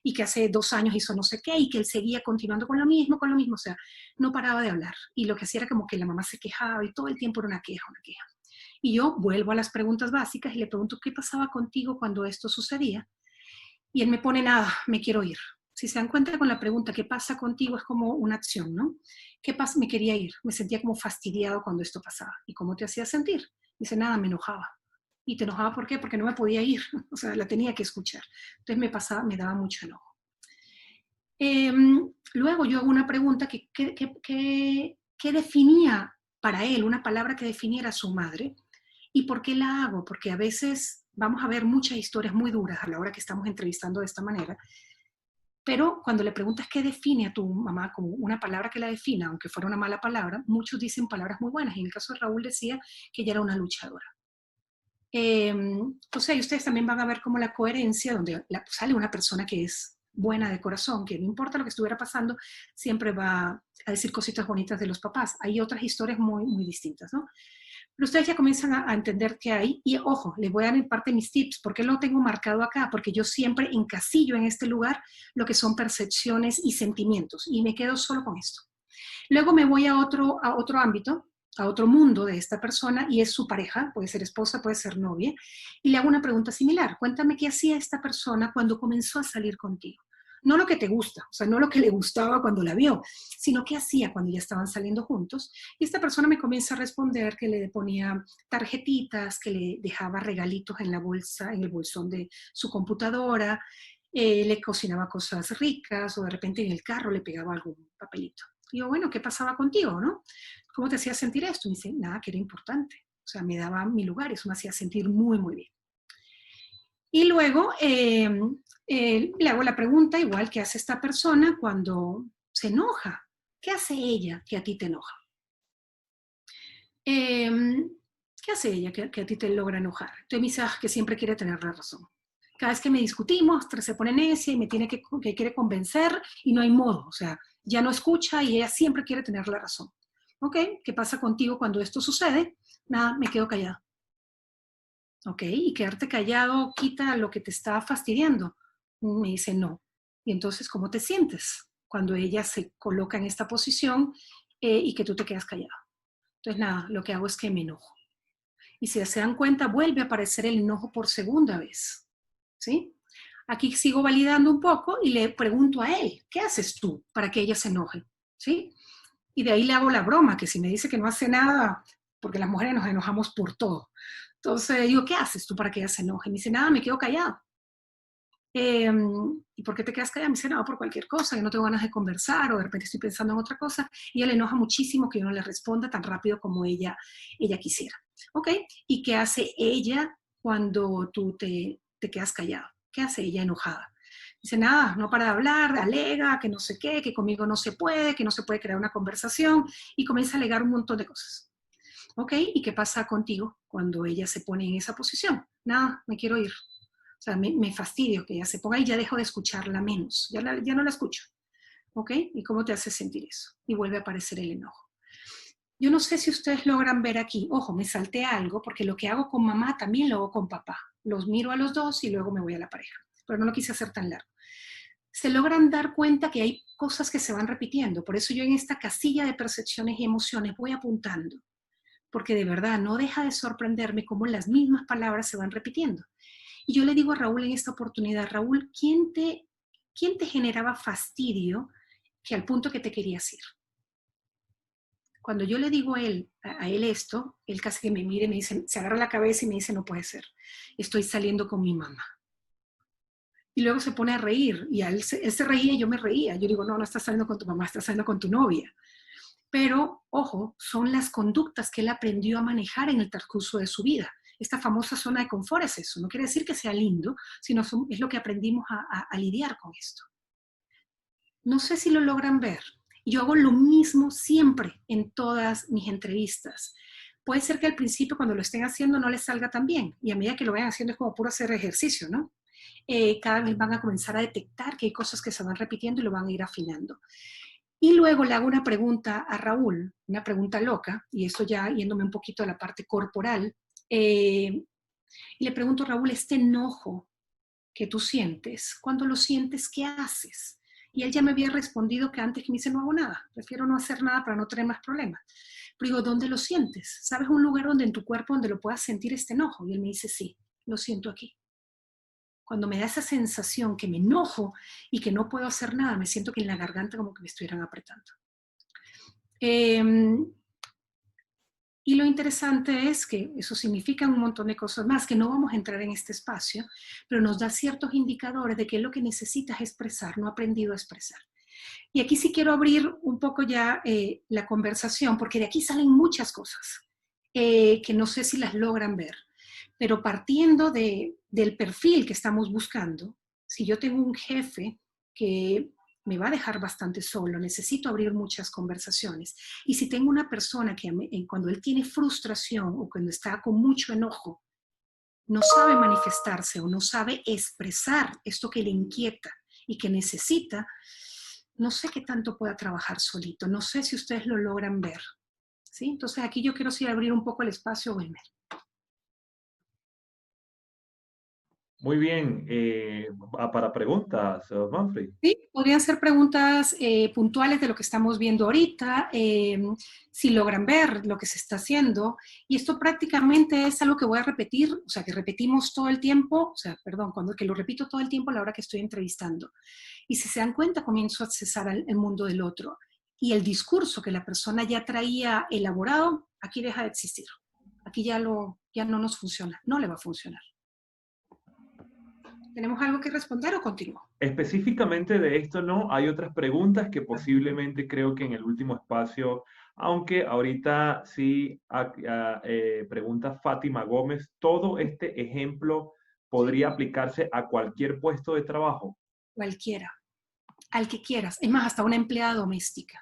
y que hace 2 años hizo no sé qué, y que él seguía continuando con lo mismo, o sea, no paraba de hablar. Y lo que hacía era como que la mamá se quejaba, y todo el tiempo era una queja, una queja. Y yo vuelvo a las preguntas básicas y le pregunto, ¿qué pasaba contigo cuando esto sucedía? Y él me pone, nada, me quiero ir. Si se dan cuenta con la pregunta, ¿qué pasa contigo? Es como una acción, ¿no? ¿Qué pasa? Me quería ir, me sentía como fastidiado cuando esto pasaba. ¿Y cómo te hacía sentir? Dice, nada, me enojaba. ¿Y te enojaba por qué? Porque no me podía ir, o sea, la tenía que escuchar. Entonces me daba mucho enojo. Luego yo hago una pregunta que definía para él, una palabra que definiera a su madre, ¿Y por qué la hago? Porque a veces vamos a ver muchas historias muy duras a la hora que estamos entrevistando de esta manera, pero cuando le preguntas qué define a tu mamá como una palabra que la defina, aunque fuera una mala palabra, muchos dicen palabras muy buenas. Y en el caso de Raúl decía que ella era una luchadora. O sea, y ustedes también van a ver como la coherencia, donde sale una persona que es buena de corazón, que no importa lo que estuviera pasando, siempre va a decir cositas bonitas de los papás. Hay otras historias muy, muy distintas, ¿no? Pero ustedes ya comienzan a entender qué hay. Y ojo, les voy a dar en parte mis tips. ¿Por qué lo tengo marcado acá? Porque yo siempre encasillo en este lugar lo que son percepciones y sentimientos. Y me quedo solo con esto. Luego me voy a otro ámbito, a otro mundo de esta persona, y es su pareja, puede ser esposa, puede ser novia, y le hago una pregunta similar. Cuéntame qué hacía esta persona cuando comenzó a salir contigo. No lo que te gusta, o sea, no lo que le gustaba cuando la vio, sino qué hacía cuando ya estaban saliendo juntos. Y esta persona me comienza a responder que le ponía tarjetitas, que le dejaba regalitos en la bolsa, en el bolsón de su computadora, le cocinaba cosas ricas, o de repente en el carro le pegaba algún papelito. Y yo, bueno, ¿qué pasaba contigo, no? ¿Cómo te hacía sentir esto? Y me dice, nada, que era importante. O sea, me daba mi lugar, eso me hacía sentir muy, muy bien. Y luego le hago la pregunta, igual que hace esta persona cuando se enoja. ¿Qué hace ella que a ti te enoja? ¿Qué hace ella que a ti te logra enojar? Entonces me dice, que siempre quiere tener la razón. Cada vez que me discutimos, se pone necia y me tiene que quiere convencer y no hay modo. O sea, ya no escucha y ella siempre quiere tener la razón. ¿Ok? ¿Qué pasa contigo cuando esto sucede? Nada, me quedo callada. ¿Ok? Y quedarte callado quita lo que te está fastidiando. Me dice no. Y entonces, ¿cómo te sientes cuando ella se coloca en esta posición y que tú te quedas callado? Entonces, nada, lo que hago es que me enojo. Y si se dan cuenta, vuelve a aparecer el enojo por segunda vez. ¿Sí? Aquí sigo validando un poco y le pregunto a él, ¿qué haces tú para que ella se enoje? ¿Sí? Y de ahí le hago la broma, que si me dice que no hace nada, porque las mujeres nos enojamos por todo. Entonces digo, ¿qué haces tú para que ella se enoje? Y me dice, nada, me quedo callado. ¿Y por qué te quedas callada? Me dice, no, por cualquier cosa, que no tengo ganas de conversar, o de repente estoy pensando en otra cosa, y ella le enoja muchísimo que yo no le responda tan rápido como ella quisiera. ¿Ok? ¿Y qué hace ella cuando tú te quedas callado? ¿Qué hace ella enojada? Dice, nada, no para de hablar, alega, que no sé qué, que conmigo no se puede, que no se puede crear una conversación, y comienza a alegar un montón de cosas. ¿Ok? ¿Y qué pasa contigo cuando ella se pone en esa posición? Nada, me quiero ir. O sea, me fastidio que ella se ponga y ya dejo de escucharla menos. Ya no la escucho. ¿Ok? ¿Y cómo te hace sentir eso? Y vuelve a aparecer el enojo. Yo no sé si ustedes logran ver aquí, ojo, me salté algo, porque lo que hago con mamá también lo hago con papá. Los miro a los dos y luego me voy a la pareja. Pero no lo quise hacer tan largo. Se logran dar cuenta que hay cosas que se van repitiendo. Por eso yo en esta casilla de percepciones y emociones voy apuntando. Porque de verdad no deja de sorprenderme cómo las mismas palabras se van repitiendo. Y yo le digo a Raúl en esta oportunidad, Raúl, ¿quién te generaba fastidio que al punto que te querías ir? Cuando yo le digo a él esto, él casi que me mira y me dice, se agarra la cabeza y me dice, no puede ser, estoy saliendo con mi mamá. Y luego se pone a reír, y él se reía y yo me reía. Yo digo, no estás saliendo con tu mamá, estás saliendo con tu novia. Pero, ojo, son las conductas que él aprendió a manejar en el transcurso de su vida. Esta famosa zona de confort es eso. No quiere decir que sea lindo, sino es lo que aprendimos a lidiar con esto. No sé si lo logran ver. Yo hago lo mismo siempre en todas mis entrevistas. Puede ser que al principio cuando lo estén haciendo no les salga tan bien, y a medida que lo vayan haciendo es como puro hacer ejercicio, ¿no? Cada vez van a comenzar a detectar que hay cosas que se van repitiendo y lo van a ir afinando. Y luego le hago una pregunta a Raúl, una pregunta loca, y esto ya yéndome un poquito a la parte corporal, y le pregunto, Raúl, este enojo que tú sientes, cuando lo sientes, ¿qué haces? Y él ya me había respondido que antes que me dice, no hago nada, prefiero no hacer nada para no tener más problemas. Pero digo, ¿dónde lo sientes? ¿Sabes un lugar donde en tu cuerpo donde lo puedas sentir este enojo? Y él me dice, sí, lo siento aquí. Cuando me da esa sensación que me enojo y que no puedo hacer nada, me siento que en la garganta como que me estuvieran apretando. Y lo interesante es que eso significa un montón de cosas más, que no vamos a entrar en este espacio, pero nos da ciertos indicadores de que lo que necesitas expresar, no ha aprendido a expresar. Y aquí sí quiero abrir un poco ya la conversación, porque de aquí salen muchas cosas. que no sé si las logran ver. Pero partiendo del perfil que estamos buscando, si yo tengo un jefe que me va a dejar bastante solo, necesito abrir muchas conversaciones. Y si tengo una persona que cuando él tiene frustración o cuando está con mucho enojo, no sabe manifestarse o no sabe expresar esto que le inquieta y que necesita, no sé qué tanto pueda trabajar solito. No sé si ustedes lo logran ver. ¿Sí? Entonces aquí yo quiero sí abrir un poco el espacio, Wilmer. Muy bien. Para preguntas, Manfred. Sí, podrían ser preguntas puntuales de lo que estamos viendo ahorita, si logran ver lo que se está haciendo. Y esto prácticamente es algo que voy a repetir, o sea, que repetimos todo el tiempo, o sea, perdón, que lo repito todo el tiempo a la hora que estoy entrevistando. Y si se dan cuenta, comienzo a accesar al mundo del otro. Y el discurso que la persona ya traía elaborado, aquí deja de existir. Aquí ya no nos funciona, no le va a funcionar. ¿Tenemos algo que responder o continúo? Específicamente de esto no, hay otras preguntas que posiblemente creo que en el último espacio, aunque ahorita sí pregunta Fátima Gómez, ¿todo este ejemplo podría aplicarse a cualquier puesto de trabajo? Cualquiera, al que quieras, es más, hasta una empleada doméstica.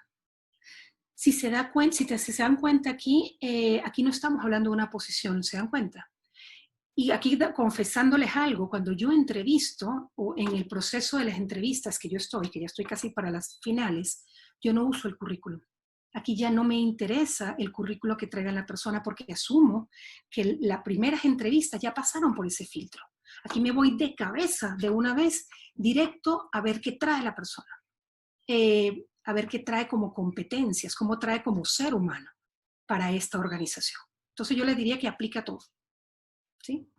Si se da cuenta, si se dan cuenta aquí, aquí no estamos hablando de una posición, ¿se dan cuenta? Y aquí confesándoles algo, cuando yo entrevisto o en el proceso de las entrevistas que yo estoy, que ya estoy casi para las finales, yo no uso el currículum. Aquí ya no me interesa el currículo que traiga la persona porque asumo que las primeras entrevistas ya pasaron por ese filtro. Aquí me voy de cabeza de una vez directo a ver qué trae la persona. A ver qué trae como competencias, cómo trae como ser humano para esta organización. Entonces yo le diría que aplica todo. ¿Sí?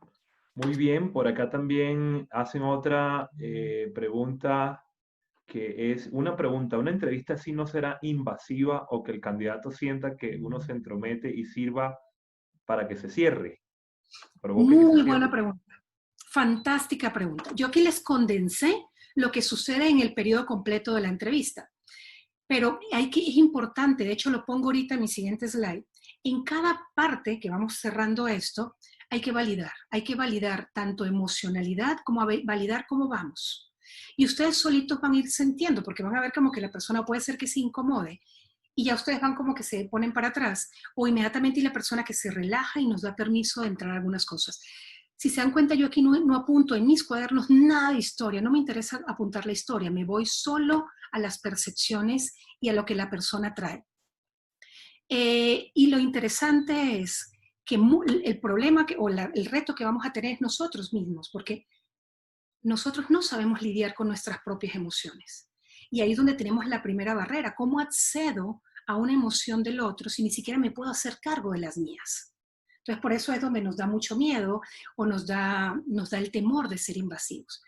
Muy bien, por acá también hacen otra pregunta que es una pregunta, ¿una entrevista así no será invasiva o que el candidato sienta que uno se entromete y sirva para que se cierre? Provoque que se Muy buena cierre. pregunta. Fantástica pregunta. Yo aquí les condensé lo que sucede en el periodo completo de la entrevista. Pero es importante, de hecho lo pongo ahorita en mi siguiente slide, en cada parte que vamos cerrando esto, hay que validar tanto emocionalidad como validar cómo vamos. Y ustedes solitos van a ir sintiendo, porque van a ver como que la persona puede ser que se incomode, y ya ustedes van como que se ponen para atrás, o inmediatamente hay la persona que se relaja y nos da permiso de entrar a algunas cosas. Si se dan cuenta, yo aquí no apunto en mis cuadernos nada de historia, no me interesa apuntar la historia, me voy solo a las percepciones y a lo que la persona trae. Y lo interesante es que el problema el reto que vamos a tener es nosotros mismos, porque nosotros no sabemos lidiar con nuestras propias emociones. Y ahí es donde tenemos la primera barrera. ¿Cómo accedo a una emoción del otro si ni siquiera me puedo hacer cargo de las mías? Entonces, por eso es donde nos da mucho miedo o nos da el temor de ser invasivos.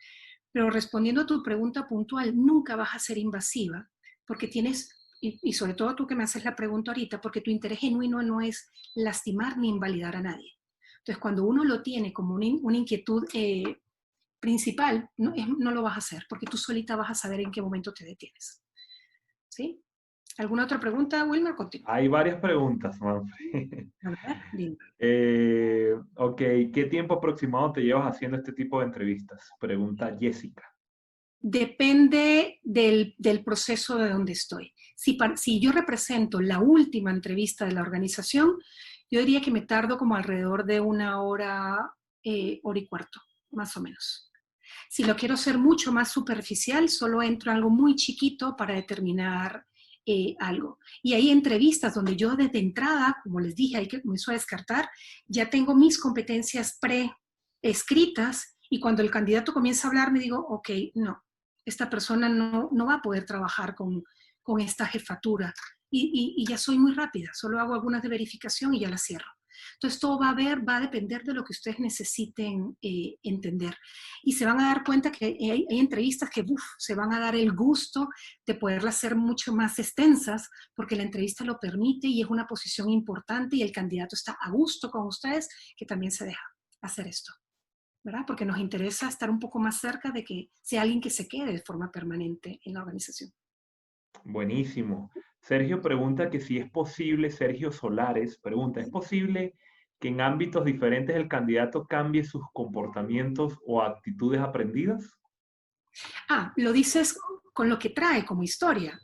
Pero respondiendo a tu pregunta puntual, nunca vas a ser invasiva porque tienes, y sobre todo tú que me haces la pregunta ahorita, porque tu interés genuino no es lastimar ni invalidar a nadie. Entonces, cuando uno lo tiene como una inquietud principal, no lo vas a hacer, porque tú solita vas a saber en qué momento te detienes. ¿Sí? ¿Alguna otra pregunta, Wilmer? Continúa. Hay varias preguntas, Manfred. A ver, dime. Ok, ¿qué tiempo aproximado te llevas haciendo este tipo de entrevistas? Pregunta Jessica. Depende del proceso de donde estoy. Si yo represento la última entrevista de la organización, yo diría que me tardo como alrededor de 1 hora, hora y cuarto, más o menos. Si lo quiero hacer mucho más superficial, solo entro a algo muy chiquito para determinar algo. Y hay entrevistas donde yo desde entrada, como les dije, hay que comienzo a descartar, ya tengo mis competencias pre-escritas y cuando el candidato comienza a hablar me digo, ok, no, esta persona no va a poder trabajar con esta jefatura. Y ya soy muy rápida, solo hago algunas de verificación y ya las cierro. Entonces todo va a depender de lo que ustedes necesiten entender. Y se van a dar cuenta que hay entrevistas que se van a dar el gusto de poderlas hacer mucho más extensas porque la entrevista lo permite y es una posición importante y el candidato está a gusto con ustedes que también se deja hacer esto. ¿Verdad? Porque nos interesa estar un poco más cerca de que sea alguien que se quede de forma permanente en la organización. Buenísimo. Sergio pregunta que si es posible, Sergio Solares pregunta, ¿es posible que en ámbitos diferentes el candidato cambie sus comportamientos o actitudes aprendidas? Ah, lo dices con lo que trae como historia.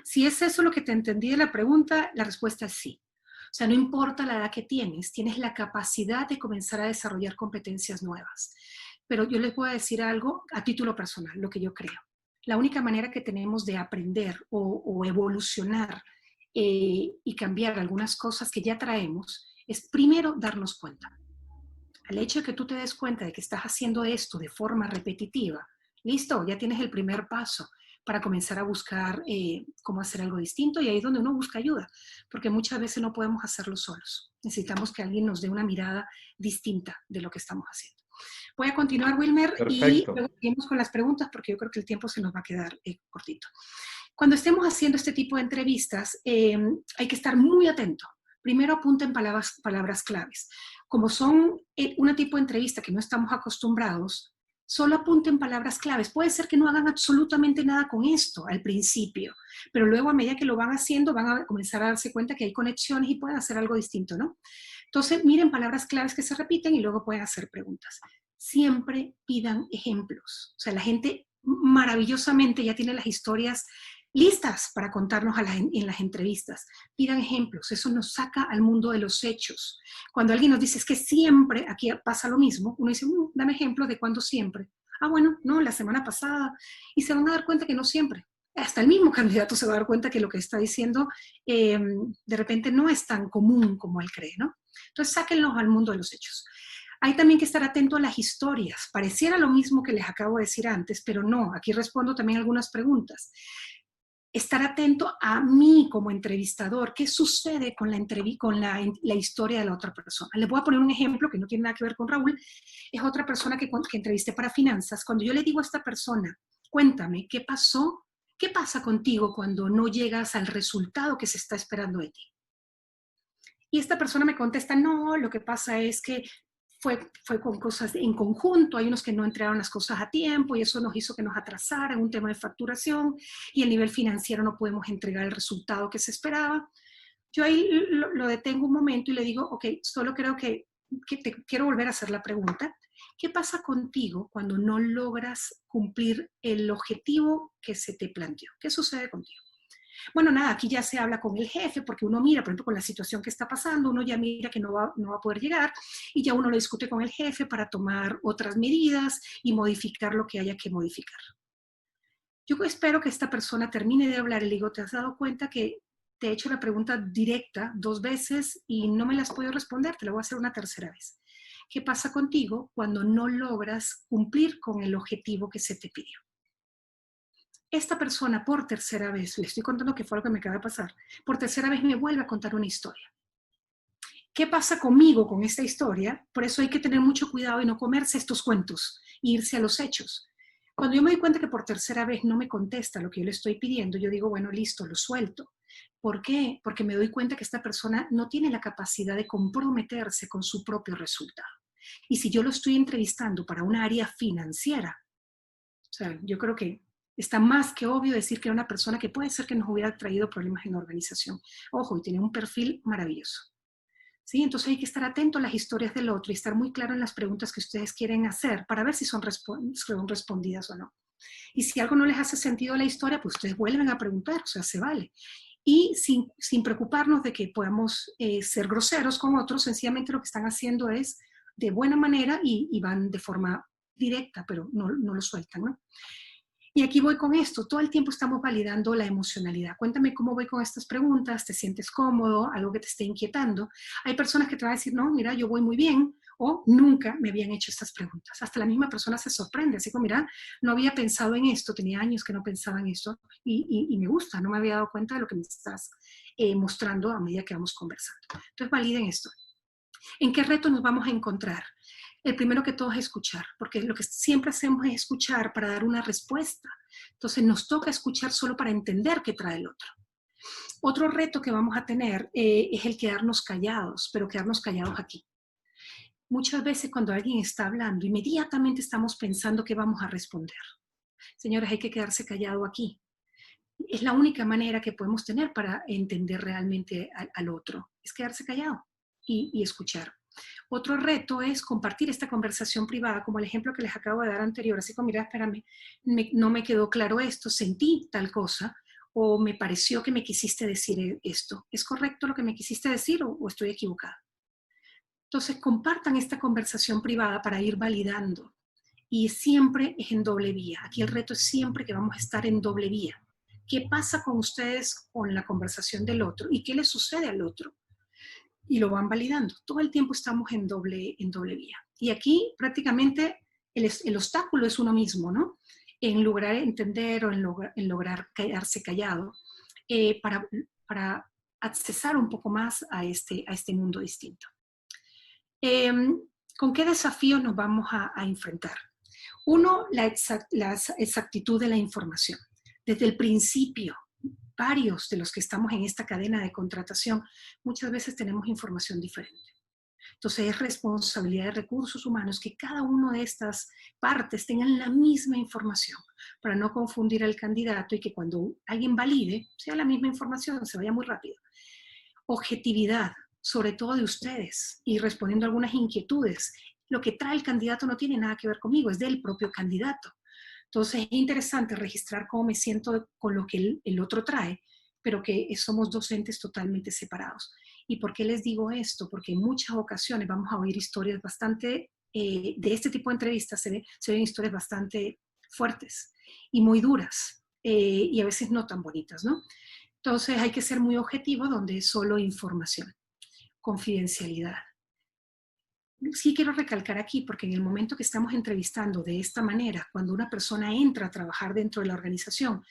Si es eso lo que te entendí de la pregunta, la respuesta es sí. O sea, no importa la edad que tienes la capacidad de comenzar a desarrollar competencias nuevas. Pero yo les voy a decir algo a título personal, lo que yo creo. La única manera que tenemos de aprender o evolucionar y cambiar algunas cosas que ya traemos es primero darnos cuenta. Al hecho de que tú te des cuenta de que estás haciendo esto de forma repetitiva, listo, ya tienes el primer paso para comenzar a buscar cómo hacer algo distinto, y ahí es donde uno busca ayuda, porque muchas veces no podemos hacerlo solos. Necesitamos que alguien nos dé una mirada distinta de lo que estamos haciendo. Voy a continuar, Wilmer, y Perfecto. luego seguimos con las preguntas porque yo creo que el tiempo se nos va a quedar cortito. Cuando estemos haciendo este tipo de entrevistas, hay que estar muy atento. Primero apunten palabras claves. Como son un tipo de entrevista que no estamos acostumbrados, solo apunten palabras claves. Puede ser que no hagan absolutamente nada con esto al principio, pero luego a medida que lo van haciendo van a comenzar a darse cuenta que hay conexiones y pueden hacer algo distinto, ¿no? Entonces, miren palabras claves que se repiten y luego pueden hacer preguntas. Siempre pidan ejemplos. O sea, la gente maravillosamente ya tiene las historias listas para contarnos en las entrevistas. Pidan ejemplos, eso nos saca al mundo de los hechos. Cuando alguien nos dice es que siempre aquí pasa lo mismo, uno dice, dame ejemplo de cuándo siempre. Ah, bueno, no, la semana pasada. Y se van a dar cuenta que no siempre. Hasta el mismo candidato se va a dar cuenta que lo que está diciendo de repente no es tan común como él cree, ¿no? Entonces, sáquenlos al mundo de los hechos. Hay también que estar atento a las historias. Pareciera lo mismo que les acabo de decir antes, pero no. Aquí respondo también algunas preguntas. Estar atento a mí como entrevistador, qué sucede con la historia de la otra persona. Les voy a poner un ejemplo que no tiene nada que ver con Raúl. Es otra persona que entrevisté para finanzas. Cuando yo le digo a esta persona, cuéntame, ¿qué pasó? ¿Qué pasa contigo cuando no llegas al resultado que se está esperando de ti? Y esta persona me contesta, no, lo que pasa es que fue con cosas en conjunto, hay unos que no entregaron las cosas a tiempo y eso nos hizo que nos atrasara en un tema de facturación y a nivel financiero no podemos entregar el resultado que se esperaba. Yo ahí lo detengo un momento y le digo, ok, solo creo que te quiero volver a hacer la pregunta. ¿Qué pasa contigo cuando no logras cumplir el objetivo que se te planteó? ¿Qué sucede contigo? Bueno, nada, aquí ya se habla con el jefe porque uno mira, por ejemplo, con la situación que está pasando, uno ya mira que no va a poder llegar y ya uno lo discute con el jefe para tomar otras medidas y modificar lo que haya que modificar. Yo espero que esta persona termine de hablar y le digo, ¿te has dado cuenta que te he hecho la pregunta directa 2 veces y no me las puedo responder? Te la voy a hacer una tercera vez. ¿Qué pasa contigo cuando no logras cumplir con el objetivo que se te pidió? Esta persona por tercera vez, le estoy contando que fue lo que me acaba de pasar, por tercera vez me vuelve a contar una historia. ¿Qué pasa conmigo con esta historia? Por eso hay que tener mucho cuidado y no comerse estos cuentos e irse a los hechos. Cuando yo me doy cuenta que por tercera vez no me contesta lo que yo le estoy pidiendo, yo digo, bueno, listo, lo suelto. ¿Por qué? Porque me doy cuenta que esta persona no tiene la capacidad de comprometerse con su propio resultado. Y si yo lo estoy entrevistando para un área financiera, o sea, yo creo que está más que obvio decir que era una persona que puede ser que nos hubiera traído problemas en la organización. Ojo, y tiene un perfil maravilloso. ¿Sí? Entonces hay que estar atento a las historias del otro y estar muy claro en las preguntas que ustedes quieren hacer para ver si son respondidas o no. Y si algo no les hace sentido a la historia, pues ustedes vuelven a preguntar, o sea, se vale. Y sin preocuparnos de que podamos ser groseros con otros, sencillamente lo que están haciendo es de buena manera y van de forma directa, pero no lo sueltan, ¿no? Y aquí voy con esto, todo el tiempo estamos validando la emocionalidad. Cuéntame cómo voy con estas preguntas, ¿te sientes cómodo? ¿Algo que te esté inquietando? Hay personas que te van a decir, no, mira, yo voy muy bien, o nunca me habían hecho estas preguntas. Hasta la misma persona se sorprende, así como, mira, no había pensado en esto, tenía años que no pensaba en esto, y me gusta, no me había dado cuenta de lo que me estás mostrando a medida que vamos conversando. Entonces validen esto. ¿En qué reto nos vamos a encontrar? El primero que todo es escuchar, porque lo que siempre hacemos es escuchar para dar una respuesta. Entonces nos toca escuchar solo para entender qué trae el otro. Otro reto que vamos a tener es el quedarnos callados, pero quedarnos callados aquí. Muchas veces cuando alguien está hablando, inmediatamente estamos pensando qué vamos a responder. Señores, hay que quedarse callado aquí. es la única manera que podemos tener para entender realmente al otro, es quedarse callado y escuchar. Otro reto es compartir esta conversación privada, como el ejemplo que les acabo de dar anterior, así como, mira, espérame, no me quedó claro esto, sentí tal cosa, o me pareció que me quisiste decir esto. ¿Es correcto lo que me quisiste decir o estoy equivocada? Entonces, compartan esta conversación privada para ir validando. Y siempre es en doble vía. Aquí el reto es siempre que vamos a estar en doble vía. ¿Qué pasa con ustedes con la conversación del otro? ¿Y qué le sucede al otro? Y lo van validando. Todo el tiempo estamos en doble vía. Y aquí prácticamente el obstáculo es uno mismo, ¿no? En lograr entender o en lograr quedarse callado para accesar un poco más a este mundo distinto. ¿Con qué desafíos nos vamos a enfrentar? Uno, la exactitud de la información. Desde el principio, varios de los que estamos en esta cadena de contratación, muchas veces tenemos información diferente. Entonces es responsabilidad de recursos humanos que cada una de estas partes tengan la misma información para no confundir al candidato y que cuando alguien valide sea la misma información, se vaya muy rápido. Objetividad, sobre todo de ustedes, y respondiendo a algunas inquietudes. Lo que trae el candidato no tiene nada que ver conmigo, es del propio candidato. Entonces es interesante registrar cómo me siento con lo que el otro trae, pero que somos dos entes totalmente separados. ¿Y por qué les digo esto? Porque en muchas ocasiones vamos a oír historias bastante, de este tipo de entrevistas se ven historias bastante fuertes y muy duras, y a veces no tan bonitas, ¿no? Entonces hay que ser muy objetivo donde es solo información. Confidencialidad. Sí quiero recalcar aquí, porque en el momento que estamos entrevistando de esta manera, cuando una persona entra a trabajar dentro de la organización,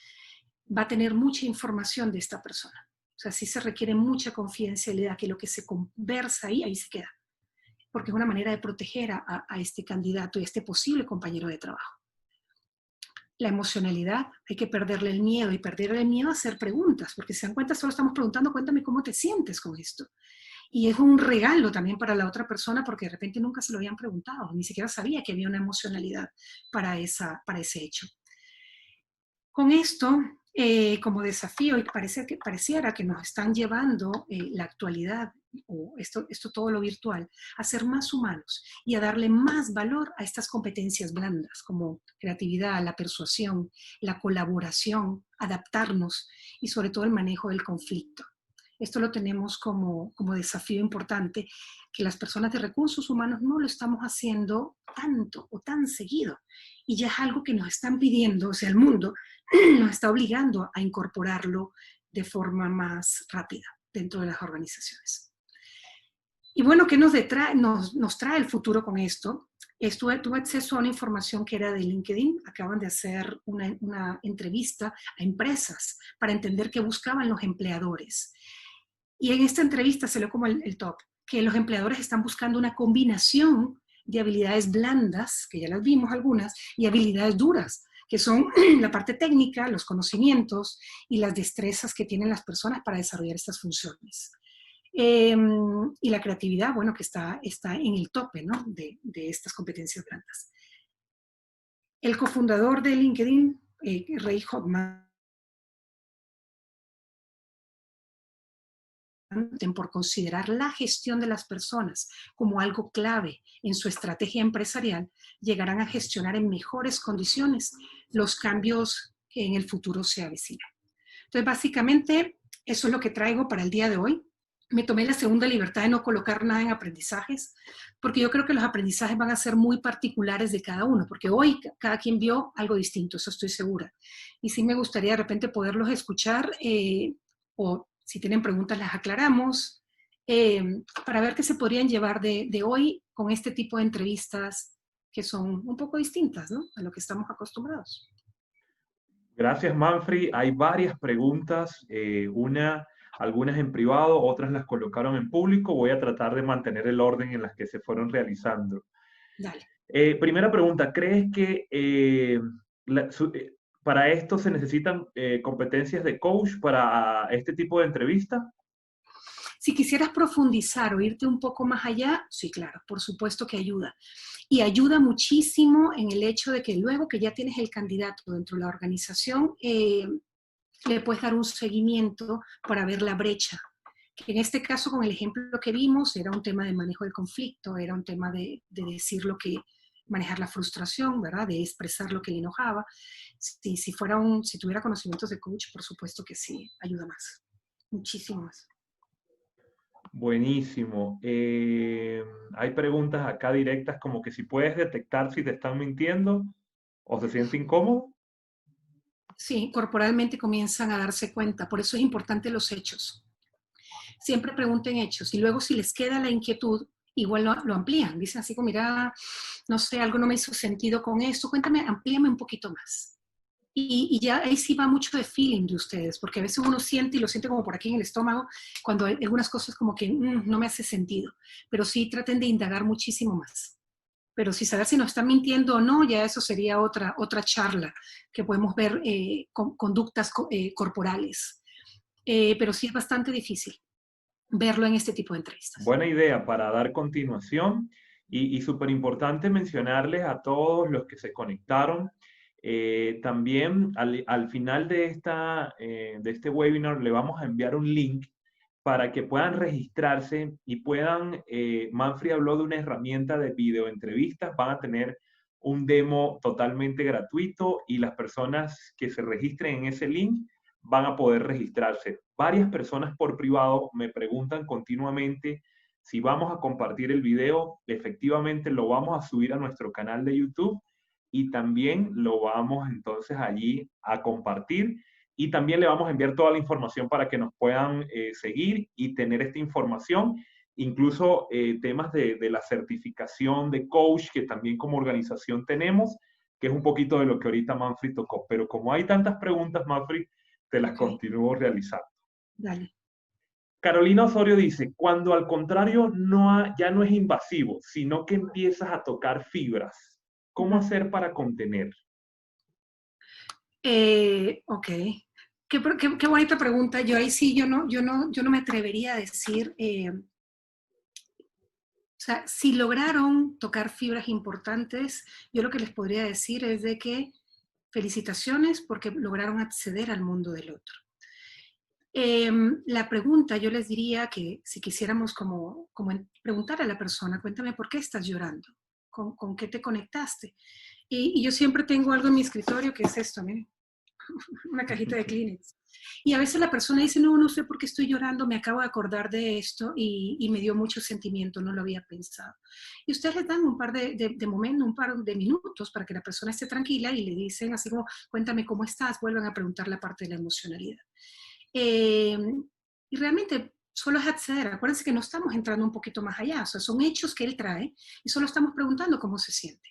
va a tener mucha información de esta persona. O sea, sí se requiere mucha confidencialidad, que lo que se conversa ahí se queda. Porque es una manera de proteger a este candidato y a este posible compañero de trabajo. La emocionalidad, hay que perderle el miedo y perderle el miedo a hacer preguntas, porque si se dan cuenta, solo estamos preguntando, cuéntame cómo te sientes con esto. Y es un regalo también para la otra persona porque de repente nunca se lo habían preguntado, ni siquiera sabía que había una emocionalidad para ese hecho. Con esto, como desafío, y pareciera que nos están llevando la actualidad, o esto todo lo virtual, a ser más humanos y a darle más valor a estas competencias blandas, como creatividad, la persuasión, la colaboración, adaptarnos y sobre todo el manejo del conflicto. Esto lo tenemos como desafío importante, que las personas de recursos humanos no lo estamos haciendo tanto o tan seguido. Y ya es algo que nos están pidiendo, o sea, el mundo nos está obligando a incorporarlo de forma más rápida dentro de las organizaciones. Y bueno, ¿qué nos trae el futuro con esto? Tuve acceso a una información que era de LinkedIn. Acaban de hacer una entrevista a empresas para entender qué buscaban los empleadores. Y en esta entrevista se dio como el top, que los empleadores están buscando una combinación de habilidades blandas, que ya las vimos algunas, y habilidades duras, que son la parte técnica, los conocimientos y las destrezas que tienen las personas para desarrollar estas funciones. Y la creatividad, bueno, que está en el tope, ¿no? de estas competencias blandas. El cofundador de LinkedIn, Ray Hoffman, por considerar la gestión de las personas como algo clave en su estrategia empresarial, llegarán a gestionar en mejores condiciones los cambios que en el futuro se avecinan. Entonces, básicamente, eso es lo que traigo para el día de hoy. Me tomé la segunda libertad de no colocar nada en aprendizajes, porque yo creo que los aprendizajes van a ser muy particulares de cada uno, porque hoy cada quien vio algo distinto, eso estoy segura. Y sí me gustaría de repente poderlos escuchar, o si tienen preguntas las aclaramos, para ver qué se podrían llevar de hoy con este tipo de entrevistas que son un poco distintas, ¿no?, a lo que estamos acostumbrados. Gracias, Manfred. Hay varias preguntas, algunas en privado, otras las colocaron en público. Voy a tratar de mantener el orden en las que se fueron realizando. Dale. Primera pregunta, ¿crees que para esto se necesitan competencias de coach para este tipo de entrevista? Si quisieras profundizar o irte un poco más allá, sí, claro, por supuesto que ayuda. Y ayuda muchísimo en el hecho de que luego que ya tienes el candidato dentro de la organización, le puedes dar un seguimiento para ver la brecha. Que en este caso, con el ejemplo que vimos, era un tema de manejo del conflicto, era un tema de decir lo que, manejar la frustración, ¿verdad? De expresar lo que le enojaba. Si tuviera conocimientos de coach, por supuesto que sí, ayuda más, muchísimo más. Buenísimo. Hay preguntas acá directas como que si puedes detectar si te están mintiendo o se siente incómodo. Sí, corporalmente comienzan a darse cuenta, por eso es importante los hechos. Siempre pregunten hechos y luego si les queda la inquietud, igual lo amplían. Dicen así como, mira, no sé, algo no me hizo sentido con esto, cuéntame, amplíame un poquito más. Y ya ahí sí va mucho de feeling de ustedes, porque a veces uno siente y lo siente como por aquí en el estómago, cuando hay algunas cosas como que no me hace sentido, pero sí traten de indagar muchísimo más. Pero si saber si nos están mintiendo o no, ya eso sería otra charla que podemos ver conductas corporales. Pero sí es bastante difícil verlo en este tipo de entrevistas. Buena idea para dar continuación y súper importante mencionarles a todos los que se conectaron. También al final de este webinar le vamos a enviar un link para que puedan registrarse y puedan, Manfred habló de una herramienta de videoentrevistas, van a tener un demo totalmente gratuito y las personas que se registren en ese link van a poder registrarse. Varias personas por privado me preguntan continuamente si vamos a compartir el video. Efectivamente lo vamos a subir a nuestro canal de YouTube y también lo vamos entonces allí a compartir y también le vamos a enviar toda la información para que nos puedan seguir y tener esta información, incluso temas de la certificación de coach que también como organización tenemos, que es un poquito de lo que ahorita Manfred tocó. Pero como hay tantas preguntas, Manfred, te las continúo realizando. Dale. Carolina Osorio dice, cuando al contrario ya no es invasivo, sino que empiezas a tocar fibras, ¿cómo hacer para contener? Ok. Qué bonita pregunta. Yo ahí sí, yo no me atrevería a decir, o sea, si lograron tocar fibras importantes, yo lo que les podría decir es de que felicitaciones porque lograron acceder al mundo del otro. La pregunta, yo les diría que si quisiéramos como preguntar a la persona, cuéntame por qué estás llorando, con qué te conectaste. Y yo siempre tengo algo en mi escritorio que es esto, miren, una cajita de Kleenex. Y a veces la persona dice, no sé por qué estoy llorando, me acabo de acordar de esto y me dio mucho sentimiento, no lo había pensado. Y ustedes les dan un par de momentos, un par de minutos para que la persona esté tranquila y le dicen así como, cuéntame cómo estás, vuelvan a preguntar la parte de la emocionalidad. Y realmente solo es acceder, acuérdense que no estamos entrando un poquito más allá, o sea, son hechos que él trae y solo estamos preguntando cómo se siente.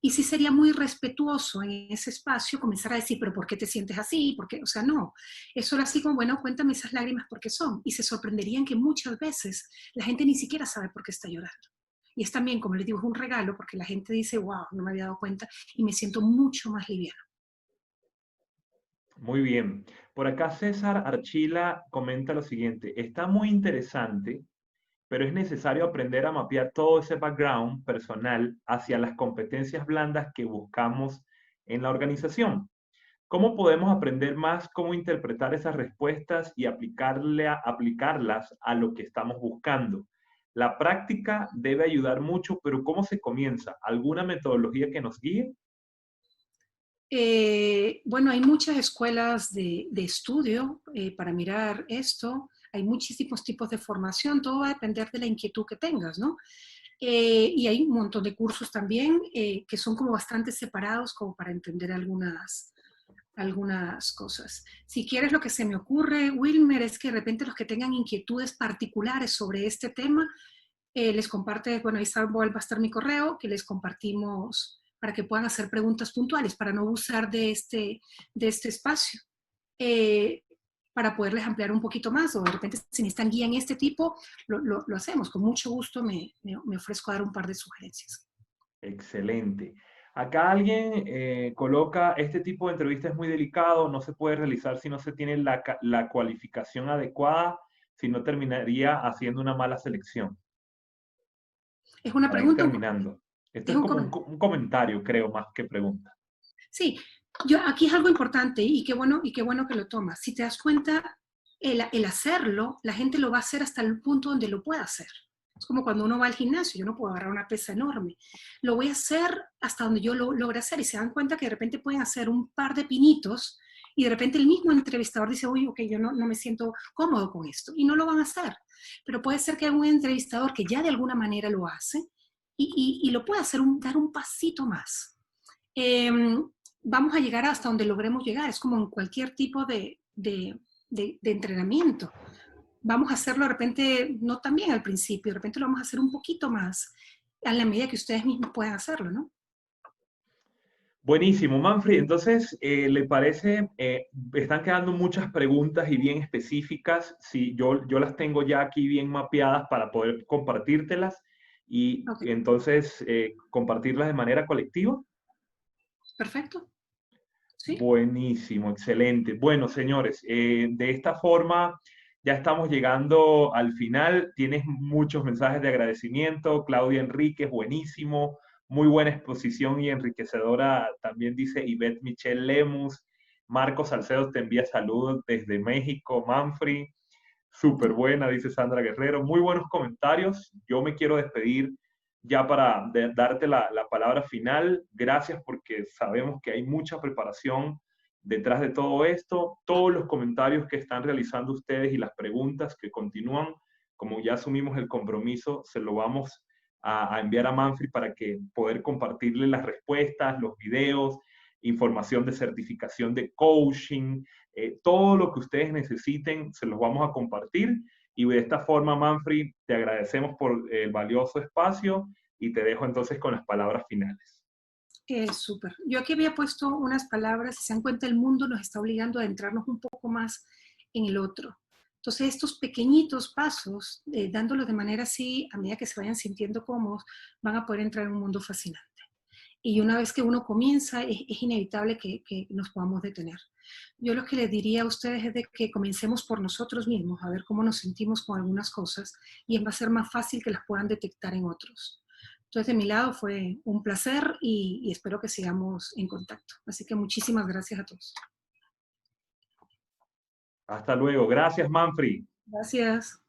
Y sí sería muy respetuoso en ese espacio comenzar a decir, pero ¿por qué te sientes así? ¿Por qué? O sea, no. Es solo así como, bueno, cuéntame esas lágrimas por qué son. Y se sorprenderían que muchas veces la gente ni siquiera sabe por qué está llorando. Y es también, como les digo, es un regalo porque la gente dice, wow, no me había dado cuenta y me siento mucho más liviana. Muy bien. Por acá César Archila comenta lo siguiente. Está muy interesante, pero es necesario aprender a mapear todo ese background personal hacia las competencias blandas que buscamos en la organización. ¿Cómo podemos aprender más cómo interpretar esas respuestas y aplicarlas a lo que estamos buscando? La práctica debe ayudar mucho, pero ¿cómo se comienza? ¿Alguna metodología que nos guíe? Bueno, hay muchas escuelas de estudio para mirar esto. Hay muchísimos tipos de formación. Todo va a depender de la inquietud que tengas, ¿no? Y hay un montón de cursos también que son como bastante separados como para entender algunas cosas. Si quieres, lo que se me ocurre, Wilmer, es que de repente los que tengan inquietudes particulares sobre este tema, les comparte, bueno, ahí va a estar mi correo, que les compartimos para que puedan hacer preguntas puntuales, para no abusar de este espacio, eh, para poderles ampliar un poquito más, o de repente si necesitan guía en este tipo, lo hacemos. Con mucho gusto me ofrezco a dar un par de sugerencias. Excelente. Acá alguien coloca, este tipo de entrevista es muy delicado, no se puede realizar si no se tiene la cualificación adecuada, si no terminaría haciendo una mala selección. Es una Para ir pregunta, terminando. Esto es es un como comentario. un comentario, creo, más que pregunta. Sí, Aquí es algo importante y qué bueno que lo tomas. Si te das cuenta, el hacerlo, la gente lo va a hacer hasta el punto donde lo pueda hacer. Es como cuando uno va al gimnasio, yo no puedo agarrar una pesa enorme. Lo voy a hacer hasta donde yo lo logre hacer y se dan cuenta que de repente pueden hacer un par de pinitos y de repente el mismo entrevistador dice, uy, ok, yo no me siento cómodo con esto y no lo van a hacer. Pero puede ser que haya un entrevistador que ya de alguna manera lo hace y lo puede hacer, dar un pasito más. Vamos a llegar hasta donde logremos llegar. Es como en cualquier tipo de entrenamiento. Vamos a hacerlo de repente, no tan bien al principio, de repente lo vamos a hacer un poquito más a la medida que ustedes mismos puedan hacerlo, ¿no? Buenísimo, Manfred. Entonces, ¿le parece? Están quedando muchas preguntas y bien específicas. Sí, yo las tengo ya aquí bien mapeadas para poder compartírtelas y Okay. entonces compartirlas de manera colectiva. Perfecto. ¿Sí? Buenísimo, excelente. Bueno, señores, de esta forma ya estamos llegando al final. Tienes muchos mensajes de agradecimiento. Claudia Enríquez, buenísimo. Muy buena exposición y enriquecedora. También dice Ivette Michelle Lemus. Marcos Salcedo te envía saludos desde México. Manfred, súper buena, dice Sandra Guerrero. Muy buenos comentarios. Yo me quiero despedir ya para darte la palabra final. Gracias porque sabemos que hay mucha preparación detrás de todo esto. Todos los comentarios que están realizando ustedes y las preguntas que continúan, como ya asumimos el compromiso, se lo vamos a enviar a Manfred para que poder compartirle las respuestas, los videos, información de certificación de coaching, todo lo que ustedes necesiten, se los vamos a compartir. Y de esta forma, Manfred, te agradecemos por el valioso espacio y te dejo entonces con las palabras finales. Súper. Yo aquí había puesto unas palabras, si se dan cuenta, el mundo nos está obligando a adentrarnos un poco más en el otro. Entonces, estos pequeñitos pasos, dándolos de manera así, a medida que se vayan sintiendo cómodos, van a poder entrar en un mundo fascinante. Y una vez que uno comienza, es inevitable que nos podamos detener. Yo lo que les diría a ustedes es de que comencemos por nosotros mismos, a ver cómo nos sentimos con algunas cosas, y va a ser más fácil que las puedan detectar en otros. Entonces, de mi lado fue un placer y espero que sigamos en contacto. Así que muchísimas gracias a todos. Hasta luego. Gracias, Manfred. Gracias.